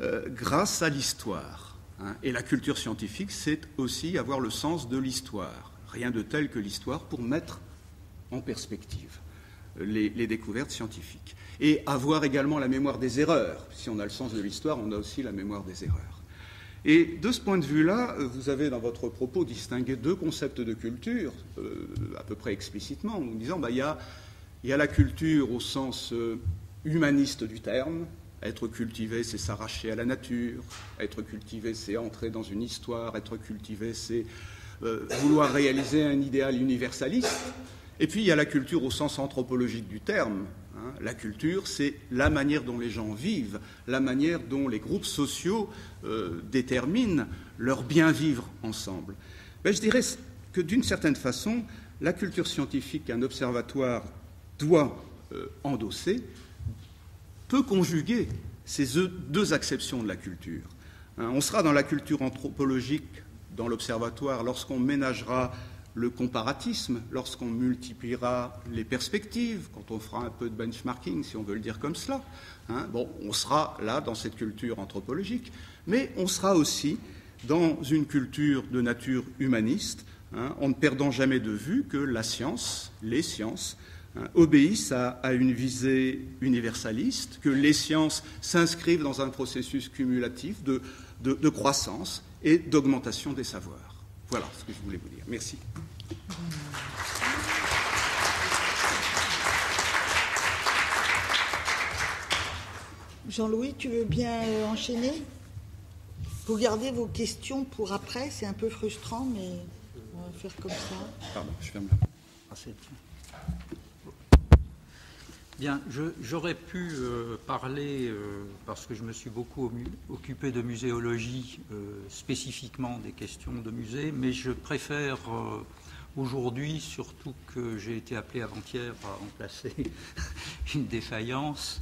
grâce à l'histoire. Et la culture scientifique, c'est aussi avoir le sens de l'histoire. Rien de tel que l'histoire pour mettre en perspective les découvertes scientifiques. Et avoir également la mémoire des erreurs. Si on a le sens de l'histoire, on a aussi la mémoire des erreurs. Et de ce point de vue-là, vous avez dans votre propos distingué deux concepts de culture, à peu près explicitement, en nous disant il y a la culture au sens humaniste du terme. Être cultivé, c'est s'arracher à la nature. Être cultivé, c'est entrer dans une histoire. Être cultivé, c'est vouloir réaliser un idéal universaliste. Et puis il y a la culture au sens anthropologique du terme. La culture, c'est la manière dont les gens vivent, la manière dont les groupes sociaux déterminent leur bien-vivre ensemble. Je dirais, que d'une certaine façon, la culture scientifique qu'un observatoire doit endosser peut conjuguer ces deux acceptions de la culture. On sera dans la culture anthropologique dans l'observatoire lorsqu'on ménagera le comparatisme, lorsqu'on multipliera les perspectives, quand on fera un peu de benchmarking, si on veut le dire comme cela. Bon, on sera là dans cette culture anthropologique, mais on sera aussi dans une culture de nature humaniste, en ne perdant jamais de vue que la science, les sciences, obéissent à une visée universaliste, que les sciences s'inscrivent dans un processus cumulatif de croissance et d'augmentation des savoirs. Voilà ce que je voulais vous dire. Merci. Jean-Louis, tu veux bien enchaîner? Vous gardez vos questions pour après, c'est un peu frustrant, mais on va faire comme ça. Pardon, je ferme là. Ah, bien, j'aurais pu parler, parce que je me suis beaucoup occupé de muséologie, spécifiquement des questions de musée, mais je préfère aujourd'hui, surtout que j'ai été appelé avant-hier à remplacer une défaillance,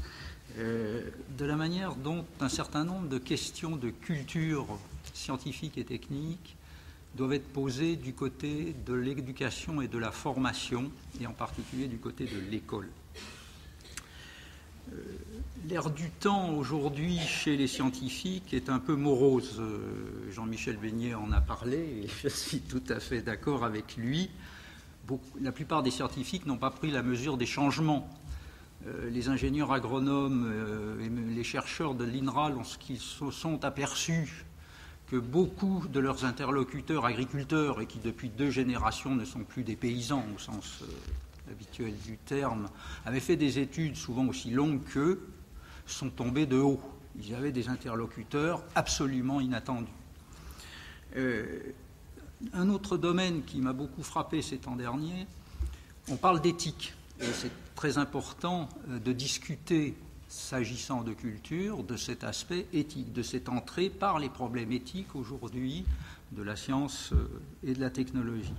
de la manière dont un certain nombre de questions de culture scientifique et technique doivent être posées du côté de l'éducation et de la formation, et en particulier du côté de l'école. L'ère du temps aujourd'hui chez les scientifiques est un peu morose. Jean-Michel Beignet en a parlé et je suis tout à fait d'accord avec lui. La plupart des scientifiques n'ont pas pris la mesure des changements. Les ingénieurs agronomes et les chercheurs de l'INRA, lorsqu'ils se sont aperçus que beaucoup de leurs interlocuteurs agriculteurs, et qui depuis 2 générations ne sont plus des paysans au sens habituel du terme, avaient fait des études souvent aussi longues qu'eux, sont tombés de haut. Ils avaient des interlocuteurs absolument inattendus. Un autre domaine qui m'a beaucoup frappé ces temps derniers, on parle d'éthique. Et c'est très important de discuter, s'agissant de culture, de cet aspect éthique, de cette entrée par les problèmes éthiques aujourd'hui de la science et de la technologie.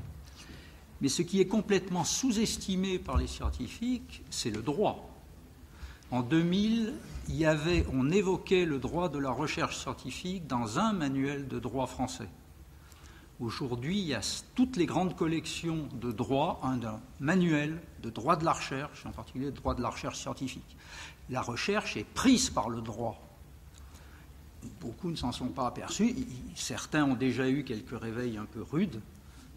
Mais ce qui est complètement sous-estimé par les scientifiques, c'est le droit. En 2000, on évoquait le droit de la recherche scientifique dans un manuel de droit français. Aujourd'hui, il y a toutes les grandes collections de droit, un manuel de droit de la recherche, en particulier de droit de la recherche scientifique. La recherche est prise par le droit. Beaucoup ne s'en sont pas aperçus. Certains ont déjà eu quelques réveils un peu rudes,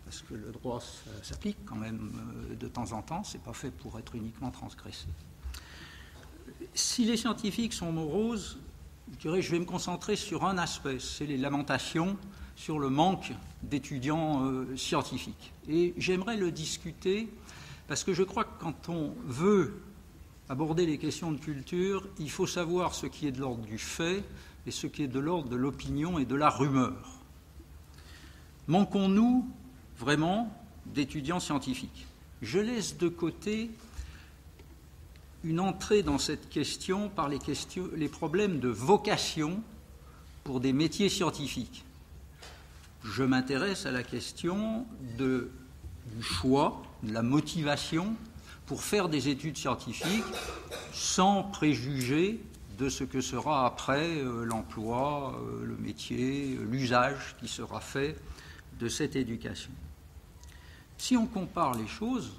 parce que le droit s'applique quand même de temps en temps, c'est pas fait pour être uniquement transgressé. Si les scientifiques sont moroses, je vais me concentrer sur un aspect, c'est les lamentations sur le manque d'étudiants scientifiques. Et j'aimerais le discuter, parce que je crois que quand on veut aborder les questions de culture, il faut savoir ce qui est de l'ordre du fait et ce qui est de l'ordre de l'opinion et de la rumeur. Manquons-nous vraiment d'étudiants scientifiques? Je laisse de côté une entrée dans cette question par les problèmes de vocation pour des métiers scientifiques. Je m'intéresse à la question du choix, de la motivation pour faire des études scientifiques sans préjuger de ce que sera après l'emploi, le métier, l'usage qui sera fait de cette éducation. Si on compare les choses,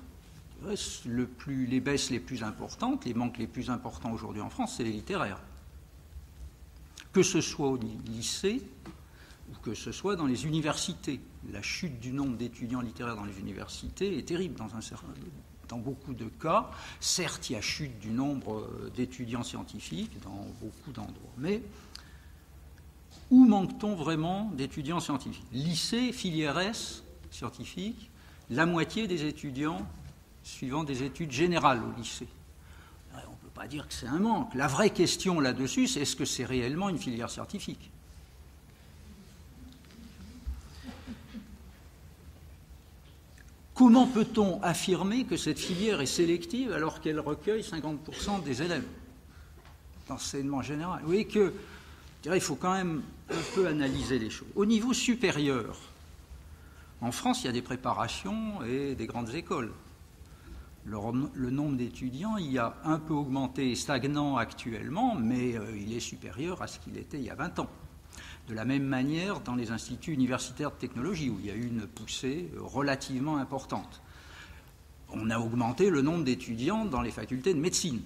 les baisses les plus importantes, les manques les plus importants aujourd'hui en France, c'est les littéraires. Que ce soit au lycée ou que ce soit dans les universités. La chute du nombre d'étudiants littéraires dans les universités est terrible dans beaucoup de cas. Certes, il y a chute du nombre d'étudiants scientifiques dans beaucoup d'endroits. Mais où manque-t-on vraiment d'étudiants scientifiques? Lycée, filière S, scientifique, la moitié des étudiants suivant des études générales au lycée. On ne peut pas dire que c'est un manque. La vraie question là-dessus, c'est est-ce que c'est réellement une filière scientifique? Comment peut-on affirmer que cette filière est sélective alors qu'elle recueille 50% des élèves d'enseignement général? Vous voyez qu'il faut quand même un peu analyser les choses. Au niveau supérieur, En France, il y a des préparations et des grandes écoles. Le nombre d'étudiants, il a un peu augmenté, stagnant actuellement, mais il est supérieur à ce qu'il était il y a 20 ans. De la même manière, dans les instituts universitaires de technologie, où il y a eu une poussée relativement importante. On a augmenté le nombre d'étudiants dans les facultés de médecine.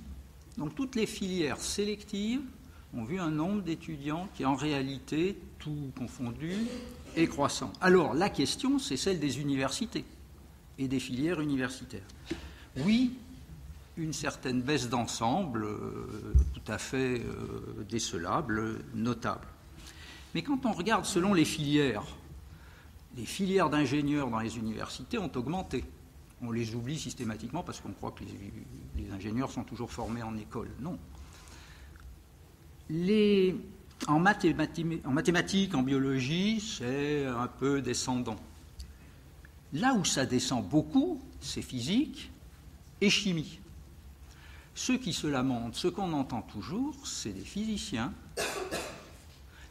Donc toutes les filières sélectives ont vu un nombre d'étudiants qui, en réalité, tout confondu, est croissant. Alors, la question, c'est celle des universités et des filières universitaires. Oui, une certaine baisse d'ensemble, tout à fait décelable, notable. Mais quand on regarde selon les filières d'ingénieurs dans les universités ont augmenté. On les oublie systématiquement parce qu'on croit que les ingénieurs sont toujours formés en école. Non. En mathématiques, en biologie, c'est un peu descendant. Là où ça descend beaucoup, c'est physique et chimie. Ceux qui se lamentent, ce qu'on entend toujours, c'est des physiciens,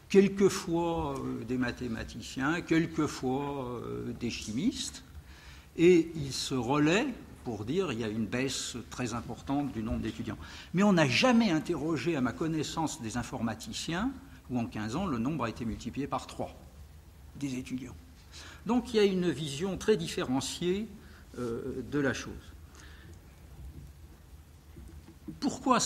quelquefois des mathématiciens, quelquefois des chimistes, et ils se relaient pour dire qu'il y a une baisse très importante du nombre d'étudiants. Mais on n'a jamais interrogé, à ma connaissance, des informaticiens, où en 15 ans, le nombre a été multiplié par 3 des étudiants. Donc il y a une vision très différenciée de la chose. Pourquoi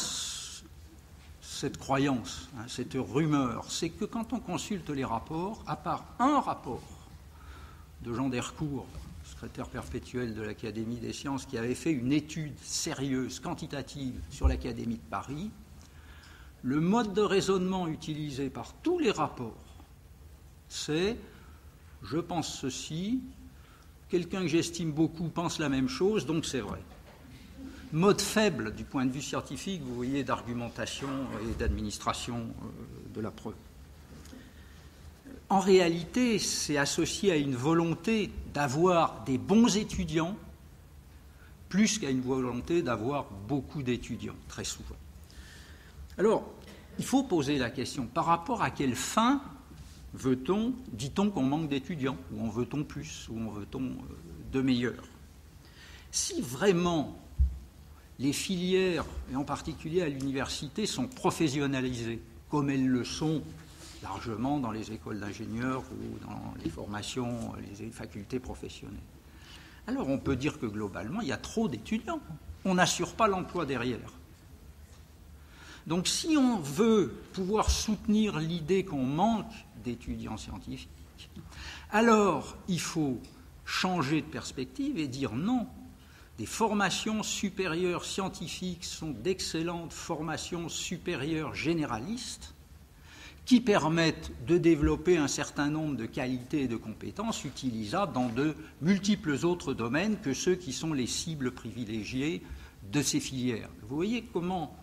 cette croyance, cette rumeur? C'est que quand on consulte les rapports, à part un rapport de Jean d'Hercourt, secrétaire perpétuel de l'Académie des sciences, qui avait fait une étude sérieuse, quantitative, sur l'Académie de Paris, le mode de raisonnement utilisé par tous les rapports, c'est « je pense ceci, quelqu'un que j'estime beaucoup pense la même chose, donc c'est vrai ». Mode faible du point de vue scientifique, vous voyez, d'argumentation et d'administration de la preuve. En réalité, c'est associé à une volonté d'avoir des bons étudiants plus qu'à une volonté d'avoir beaucoup d'étudiants, très souvent. Alors, il faut poser la question, par rapport à quelle fin dit-on qu'on manque d'étudiants, ou en veut-on plus, ou en veut-on de meilleurs? Si vraiment les filières, et en particulier à l'université, sont professionnalisées, comme elles le sont largement dans les écoles d'ingénieurs ou dans les formations, les facultés professionnelles. Alors on peut dire que globalement, il y a trop d'étudiants. On n'assure pas l'emploi derrière. Donc si on veut pouvoir soutenir l'idée qu'on manque d'étudiants scientifiques, alors il faut changer de perspective et dire non. Des formations supérieures scientifiques sont d'excellentes formations supérieures généralistes qui permettent de développer un certain nombre de qualités et de compétences utilisables dans de multiples autres domaines que ceux qui sont les cibles privilégiées de ces filières. Vous voyez comment,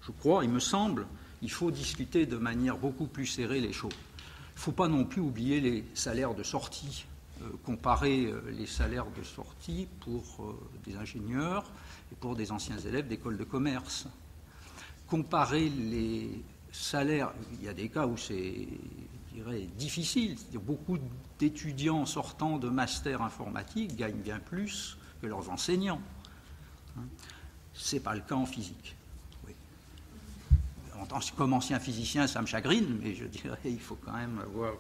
je crois, il me semble, il faut discuter de manière beaucoup plus serrée les choses. Il ne faut pas non plus oublier les salaires de sortie. Comparer les salaires de sortie pour des ingénieurs et pour des anciens élèves d'écoles de commerce. Comparer les salaires, il y a des cas où c'est, je dirais, difficile. C'est-à-dire beaucoup d'étudiants sortant de master informatique gagnent bien plus que leurs enseignants. Ce n'est pas le cas en physique. Oui. Comme ancien physicien, ça me chagrine, mais je dirais qu'il faut quand même avoir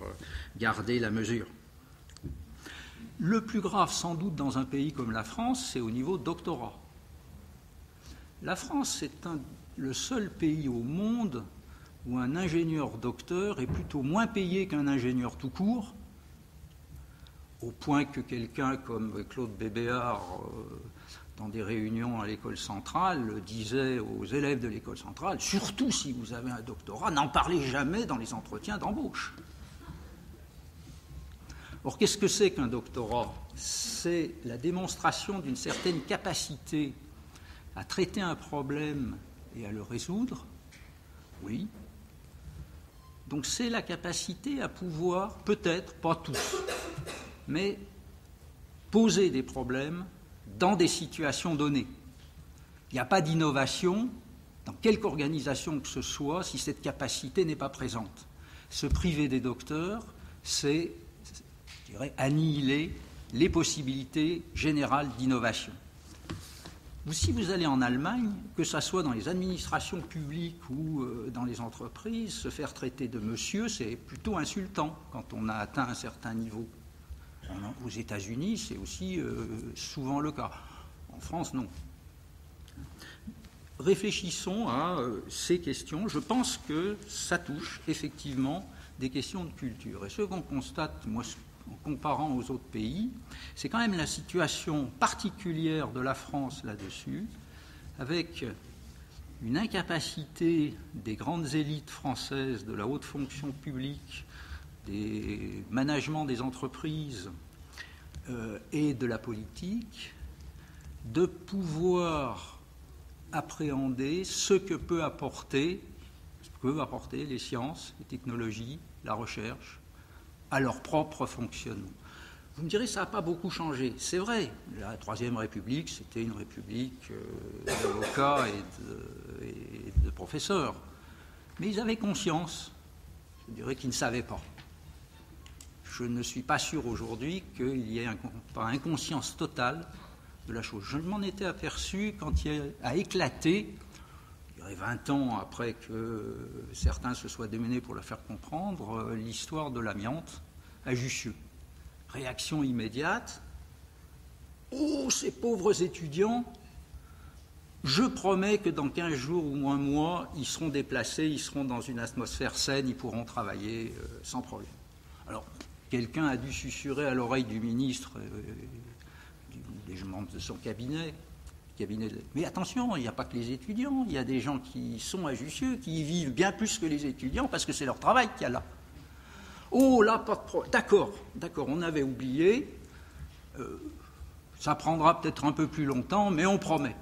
gardé la mesure. Le plus grave, sans doute, dans un pays comme la France, c'est au niveau doctorat. La France, c'est le seul pays au monde où un ingénieur docteur est plutôt moins payé qu'un ingénieur tout court, au point que quelqu'un comme Claude Bébéard, dans des réunions à l'école centrale, disait aux élèves de l'école centrale, surtout si vous avez un doctorat, n'en parlez jamais dans les entretiens d'embauche. Or, qu'est-ce que c'est qu'un doctorat? C'est la démonstration d'une certaine capacité à traiter un problème et à le résoudre. Oui. Donc c'est la capacité à pouvoir, peut-être, pas tous, mais poser des problèmes dans des situations données. Il n'y a pas d'innovation dans quelque organisation que ce soit si cette capacité n'est pas présente. Se priver des docteurs, c'est, je dirais, annihiler les possibilités générales d'innovation. Si vous allez en Allemagne, que ce soit dans les administrations publiques ou dans les entreprises, se faire traiter de monsieur, c'est plutôt insultant quand on a atteint un certain niveau. Aux États-Unis, c'est aussi souvent le cas. En France, non. Réfléchissons à ces questions. Je pense que ça touche effectivement des questions de culture. Et ce qu'on constate, moi, en comparant aux autres pays, c'est quand même la situation particulière de la France là-dessus, avec une incapacité des grandes élites françaises, de la haute fonction publique, des managements des entreprises et de la politique, de pouvoir appréhender ce que peuvent apporter les sciences, les technologies, la recherche, à leur propre fonctionnement. Vous me direz, ça n'a pas beaucoup changé. C'est vrai, la Troisième République, c'était une république d'avocats et de professeurs. Mais ils avaient conscience, je dirais qu'ils ne savaient pas. Je ne suis pas sûr aujourd'hui qu'il y ait pas inconscience totale de la chose. Je m'en étais aperçu quand il a éclaté, je dirais 20 ans après que certains se soient démenés pour la faire comprendre, l'histoire de l'amiante à Jussieu. Réaction immédiate. Oh, ces pauvres étudiants, je promets que dans 15 jours ou un mois, ils seront déplacés, ils seront dans une atmosphère saine, ils pourront travailler sans problème. Alors, quelqu'un a dû susurrer à l'oreille du ministre, des membres de son cabinet. Mais attention, il n'y a pas que les étudiants, il y a des gens qui sont à Jussieu, qui y vivent bien plus que les étudiants, parce que c'est leur travail qu'il y a là. Oh là, pas de problème. D'accord, on avait oublié. Ça prendra peut-être un peu plus longtemps, mais on promet.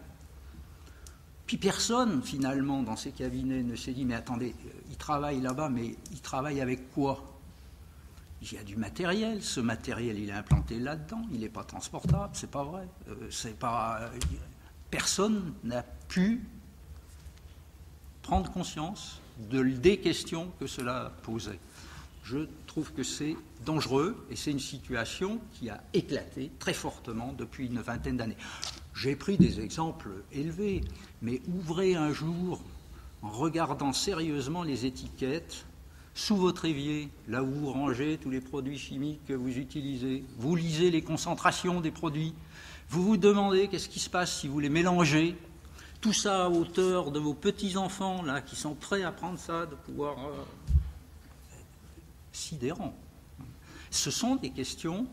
Puis personne, finalement, dans ces cabinets ne s'est dit, mais attendez, ils travaillent là-bas, mais ils travaillent avec quoi ? Il y a du matériel, ce matériel il est implanté là-dedans, il n'est pas transportable, c'est pas vrai. Personne n'a pu prendre conscience des questions que cela posait. Je trouve que c'est dangereux et c'est une situation qui a éclaté très fortement depuis une vingtaine d'années. J'ai pris des exemples élevés, mais ouvrez un jour, en regardant sérieusement les étiquettes, sous votre évier, là où vous rangez tous les produits chimiques que vous utilisez, vous lisez les concentrations des produits, vous vous demandez qu'est-ce qui se passe si vous les mélangez, tout ça à hauteur de vos petits-enfants là, qui sont prêts à prendre ça, de pouvoir... sidérant. Ce sont des questions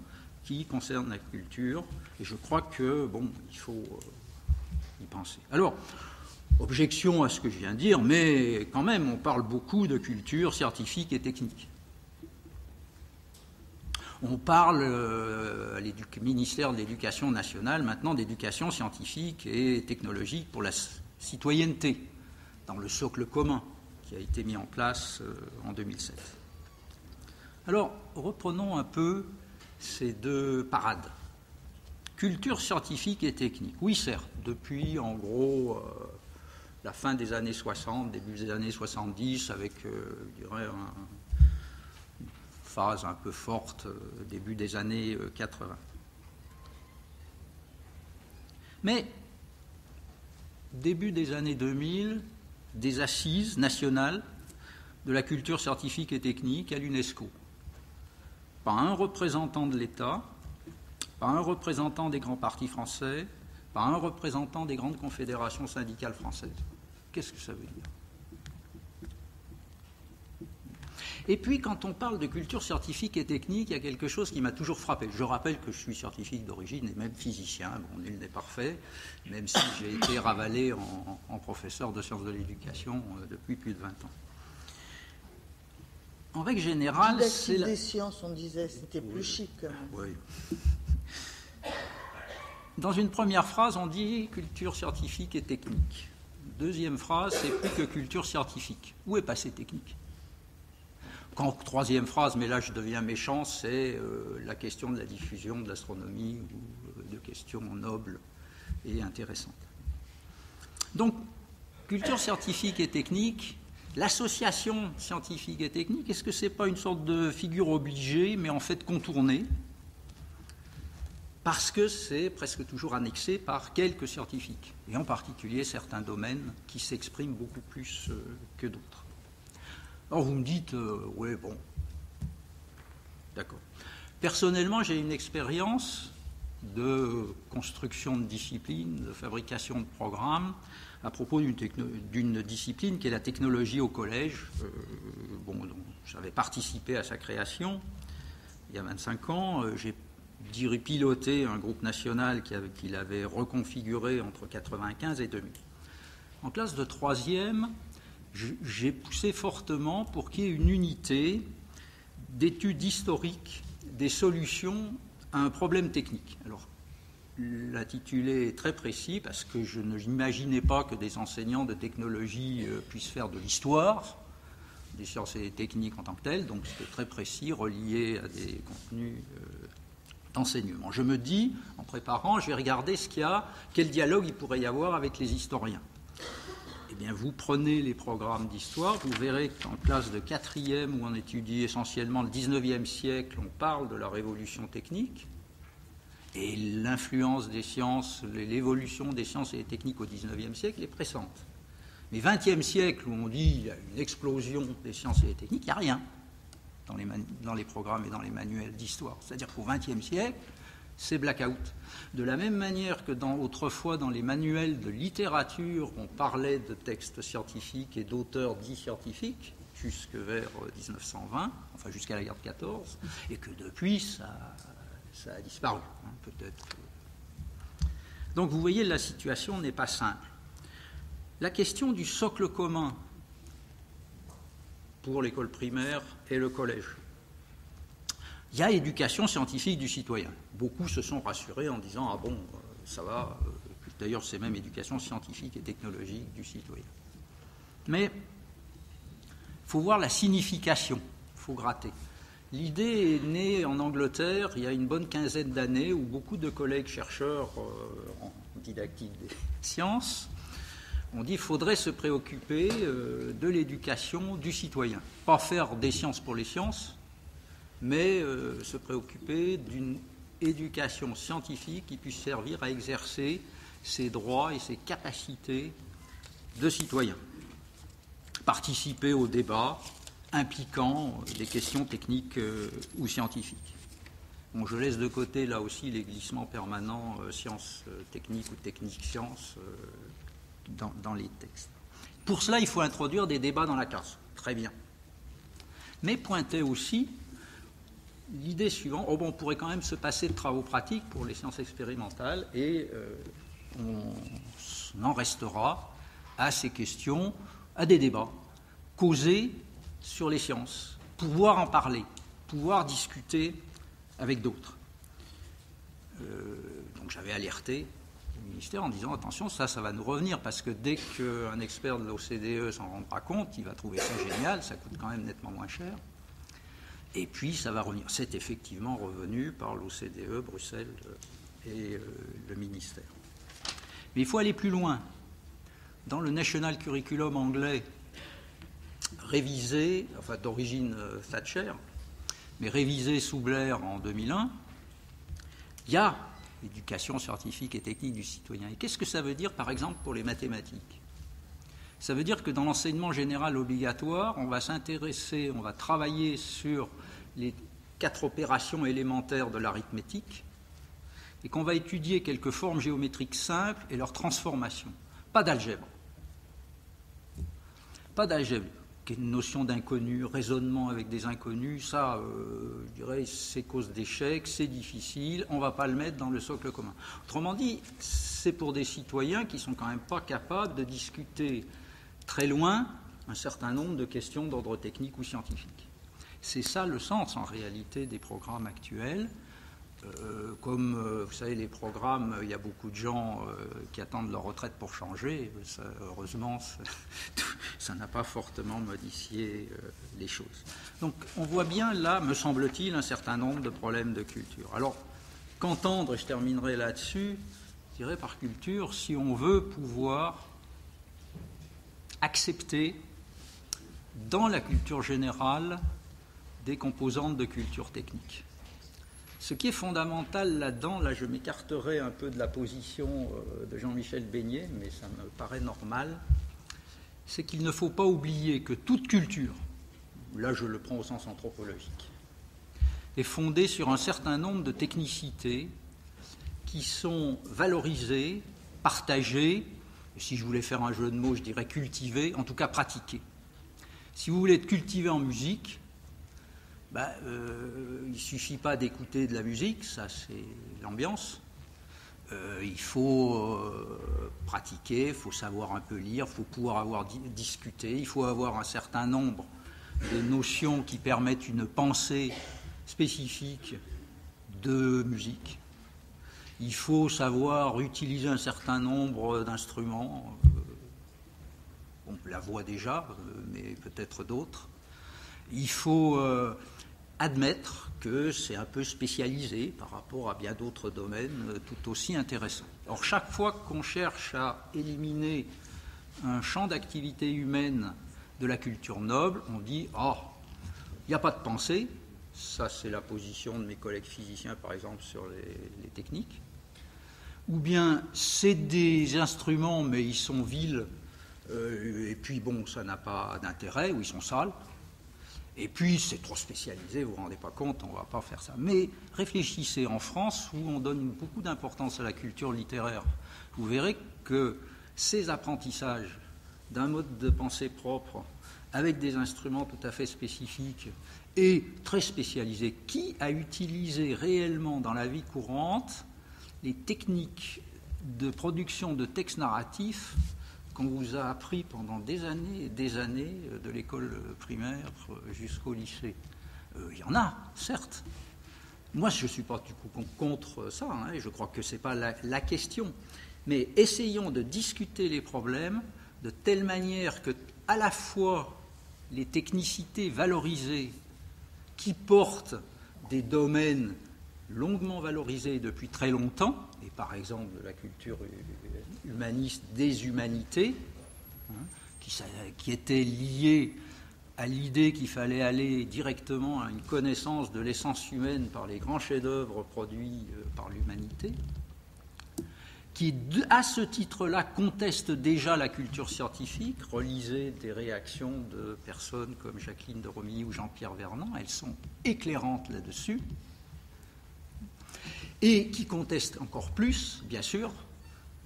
qui concernent la culture, et je crois que, il faut y penser. Alors, objection à ce que je viens de dire, mais quand même, on parle beaucoup de culture scientifique et technique. On parle, à ministère de l'Éducation nationale, maintenant d'éducation scientifique et technologique pour la citoyenneté, dans le socle commun qui a été mis en place en 2007. Alors, reprenons un peu ces deux parades. Culture scientifique et technique. Oui, certes, depuis, en gros, la fin des années 60, début des années 70, avec, je dirais, une phase un peu forte, début des années 80. Mais, début des années 2000, des assises nationales de la culture scientifique et technique à l'UNESCO. Pas un représentant de l'État, pas un représentant des grands partis français, pas un représentant des grandes confédérations syndicales françaises. Qu'est-ce que ça veut dire ? Et puis, quand on parle de culture scientifique et technique, il y a quelque chose qui m'a toujours frappé. Je rappelle que je suis scientifique d'origine et même physicien. Bon, nul n'est parfait, même si j'ai été ravalé en professeur de sciences de l'éducation depuis plus de 20 ans. En règle générale, c'est des sciences, on disait, c'était plus chic. Oui. Dans une première phrase, on dit culture scientifique et technique. Deuxième phrase, c'est plus que culture scientifique. Où est passé technique ? Troisième phrase, mais là je deviens méchant, c'est la question de la diffusion de l'astronomie ou de questions nobles et intéressantes. Donc, culture scientifique et technique, l'association scientifique et technique, est-ce que ce n'est pas une sorte de figure obligée, mais en fait contournée ? parce que c'est presque toujours annexé par quelques scientifiques, et en particulier certains domaines qui s'expriment beaucoup plus que d'autres. Alors vous me dites, oui, bon, d'accord. Personnellement, j'ai une expérience de construction de discipline, de fabrication de programmes, à propos d'une discipline qui est la technologie au collège. Donc, j'avais participé à sa création il y a 25 ans. J'ai piloté un groupe national qui l'avait reconfiguré entre 1995 et 2000. En classe de 3e, j'ai poussé fortement pour qu'il y ait une unité d'études historiques des solutions à un problème technique. Alors, l'intitulé est très précis parce que je n'imaginais pas que des enseignants de technologie puissent faire de l'histoire, des sciences et des techniques en tant que telles, donc c'était très précis, relié à des contenus d'enseignement. Je me dis, en préparant, je vais regarder quel dialogue il pourrait y avoir avec les historiens. Eh bien, vous prenez les programmes d'histoire, vous verrez qu'en classe de 4e, où on étudie essentiellement le 19e siècle, on parle de la révolution technique, et l'influence des sciences, l'évolution des sciences et des techniques au 19e siècle est pressante. Mais 20e siècle, où on dit qu'il y a une explosion des sciences et des techniques, il n'y a rien dans les programmes et dans les manuels d'histoire. C'est-à-dire qu'au 20e siècle, c'est blackout. De la même manière que autrefois, dans les manuels de littérature, on parlait de textes scientifiques et d'auteurs dits scientifiques, jusque vers 1920, enfin jusqu'à la guerre de 14, et que depuis, ça a disparu, peut-être. Donc vous voyez, la situation n'est pas simple. La question du socle commun pour l'école primaire et le collège. Il y a éducation scientifique du citoyen. Beaucoup se sont rassurés en disant « Ah bon, ça va ». D'ailleurs, c'est même éducation scientifique et technologique du citoyen. Mais il faut voir la signification, il faut gratter. L'idée est née en Angleterre il y a une bonne quinzaine d'années où beaucoup de collègues chercheurs en didactique des sciences ont dit qu'il faudrait se préoccuper de l'éducation du citoyen. Pas faire des sciences pour les sciences, mais se préoccuper d'une éducation scientifique qui puisse servir à exercer ses droits et ses capacités de citoyen. Participer au débat impliquant des questions techniques ou scientifiques. Bon, je laisse de côté là aussi les glissements permanents sciences techniques ou techniques-sciences dans les textes. Pour cela, il faut introduire des débats dans la classe. Très bien. Mais pointer aussi l'idée suivante, on pourrait quand même se passer de travaux pratiques pour les sciences expérimentales et on en restera à ces questions, à des débats causés sur les sciences, pouvoir en parler, pouvoir discuter avec d'autres. Donc j'avais alerté le ministère en disant attention, ça va nous revenir parce que dès qu'un expert de l'OCDE s'en rendra compte, il va trouver ça génial, ça coûte quand même nettement moins cher. Et puis ça va revenir. C'est effectivement revenu par l'OCDE, Bruxelles et le ministère. Mais il faut aller plus loin. Dans le National Curriculum anglais, révisé, enfin d'origine Thatcher, mais révisé sous Blair en 2001, il y a l'éducation scientifique et technique du citoyen. Et qu'est-ce que ça veut dire, par exemple, pour les mathématiques ? Ça veut dire que dans l'enseignement général obligatoire, on va s'intéresser, on va travailler sur les 4 opérations élémentaires de l'arithmétique et qu'on va étudier quelques formes géométriques simples et leur transformation. Pas d'algèbre. Pas d'algèbre. Une notion d'inconnu, raisonnement avec des inconnus, ça, je dirais, c'est cause d'échec, c'est difficile, on ne va pas le mettre dans le socle commun. Autrement dit, c'est pour des citoyens qui ne sont quand même pas capables de discuter très loin un certain nombre de questions d'ordre technique ou scientifique. C'est ça le sens, en réalité, des programmes actuels. Comme, vous savez, les programmes, il y a beaucoup de gens qui attendent leur retraite pour changer. Ça, heureusement, ça n'a pas fortement modifié les choses. Donc, on voit bien là, me semble-t-il, un certain nombre de problèmes de culture. Alors, qu'entendre, et je terminerai là-dessus, je dirais par culture, si on veut pouvoir accepter dans la culture générale des composantes de culture technique. Ce qui est fondamental là-dedans, là je m'écarterai un peu de la position de Jean-Michel Beignet, mais ça me paraît normal, c'est qu'il ne faut pas oublier que toute culture, là je le prends au sens anthropologique, est fondée sur un certain nombre de technicités qui sont valorisées, partagées, et si je voulais faire un jeu de mots, je dirais cultivées, en tout cas pratiquées. Si vous voulez être cultivé en musique, il ne suffit pas d'écouter de la musique, ça c'est l'ambiance. Il faut pratiquer, il faut savoir un peu lire, il faut pouvoir discuter, il faut avoir un certain nombre de notions qui permettent une pensée spécifique de musique. Il faut savoir utiliser un certain nombre d'instruments, on la voit déjà, mais peut-être d'autres. Il faut admettre que c'est un peu spécialisé par rapport à bien d'autres domaines tout aussi intéressants. Or, chaque fois qu'on cherche à éliminer un champ d'activité humaine de la culture noble, on dit « Ah, il n'y a pas de pensée ». Ça, c'est la position de mes collègues physiciens, par exemple, sur les techniques. Ou bien, c'est des instruments, mais ils sont vils, et puis bon, ça n'a pas d'intérêt, ou ils sont sales. Et puis, c'est trop spécialisé, vous ne vous rendez pas compte, on ne va pas faire ça. Mais réfléchissez, en France, où on donne beaucoup d'importance à la culture littéraire, vous verrez que ces apprentissages d'un mode de pensée propre, avec des instruments tout à fait spécifiques et très spécialisés, qui a utilisé réellement dans la vie courante les techniques de production de textes narratifs qu'on vous a appris pendant des années et des années, de l'école primaire jusqu'au lycée. Il y en a, certes. Moi, je ne suis pas du coup contre ça, hein, et je crois que ce n'est pas la question. Mais essayons de discuter les problèmes de telle manière que, à la fois, les technicités valorisées qui portent des domaines longuement valorisés depuis très longtemps, et par exemple la culture humaniste des humanités, qui était liée à l'idée qu'il fallait aller directement à une connaissance de l'essence humaine par les grands chefs-d'œuvre produits par l'humanité, qui, à ce titre-là, conteste déjà la culture scientifique. Relisez des réactions de personnes comme Jacqueline de Romilly ou Jean-Pierre Vernant, elles sont éclairantes là-dessus, et qui conteste encore plus, bien sûr,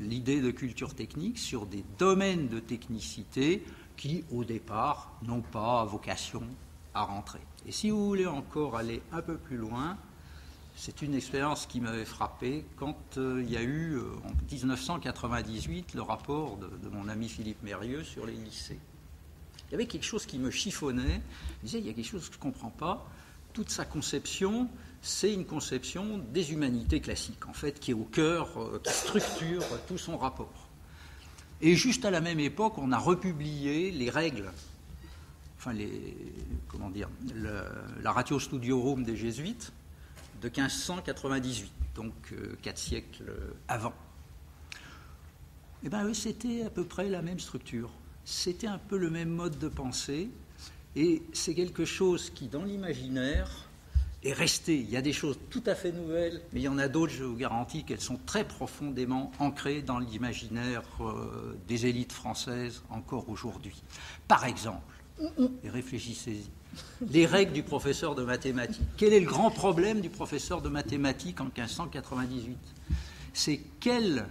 l'idée de culture technique sur des domaines de technicité qui, au départ, n'ont pas vocation à rentrer. Et si vous voulez encore aller un peu plus loin, c'est une expérience qui m'avait frappé quand il y a eu, en 1998, le rapport de mon ami Philippe Mérieux sur les lycées. Il y avait quelque chose qui me chiffonnait. Je disais, il y a quelque chose que je ne comprends pas. Toute sa conception, c'est une conception des humanités classiques, en fait, qui est au cœur, qui structure tout son rapport. Et juste à la même époque, on a republié les règles, enfin, la Ratio Studiorum des Jésuites de 1598, donc 4 siècles avant. Eh bien, oui, c'était à peu près la même structure. C'était un peu le même mode de pensée, et c'est quelque chose qui, dans l'imaginaire, est resté. Il y a des choses tout à fait nouvelles, mais il y en a d'autres, je vous garantis, qu'elles sont très profondément ancrées dans l'imaginaire des élites françaises encore aujourd'hui. Par exemple, et réfléchissez-y, les règles du professeur de mathématiques. Quel est le grand problème du professeur de mathématiques en 1598 ? C'est quel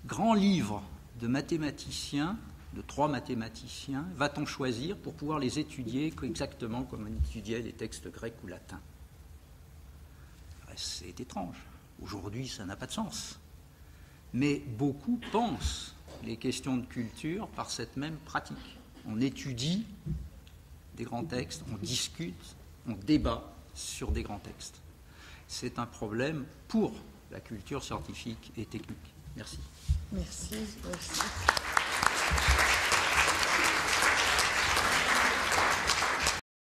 grand livre de mathématiciens, de 3 mathématiciens, va-t-on choisir pour pouvoir les étudier exactement comme on étudiait les textes grecs ou latins ? C'est étrange. Aujourd'hui, ça n'a pas de sens. Mais beaucoup pensent les questions de culture par cette même pratique. On étudie des grands textes, on discute, on débat sur des grands textes. C'est un problème pour la culture scientifique et technique. Merci. Merci.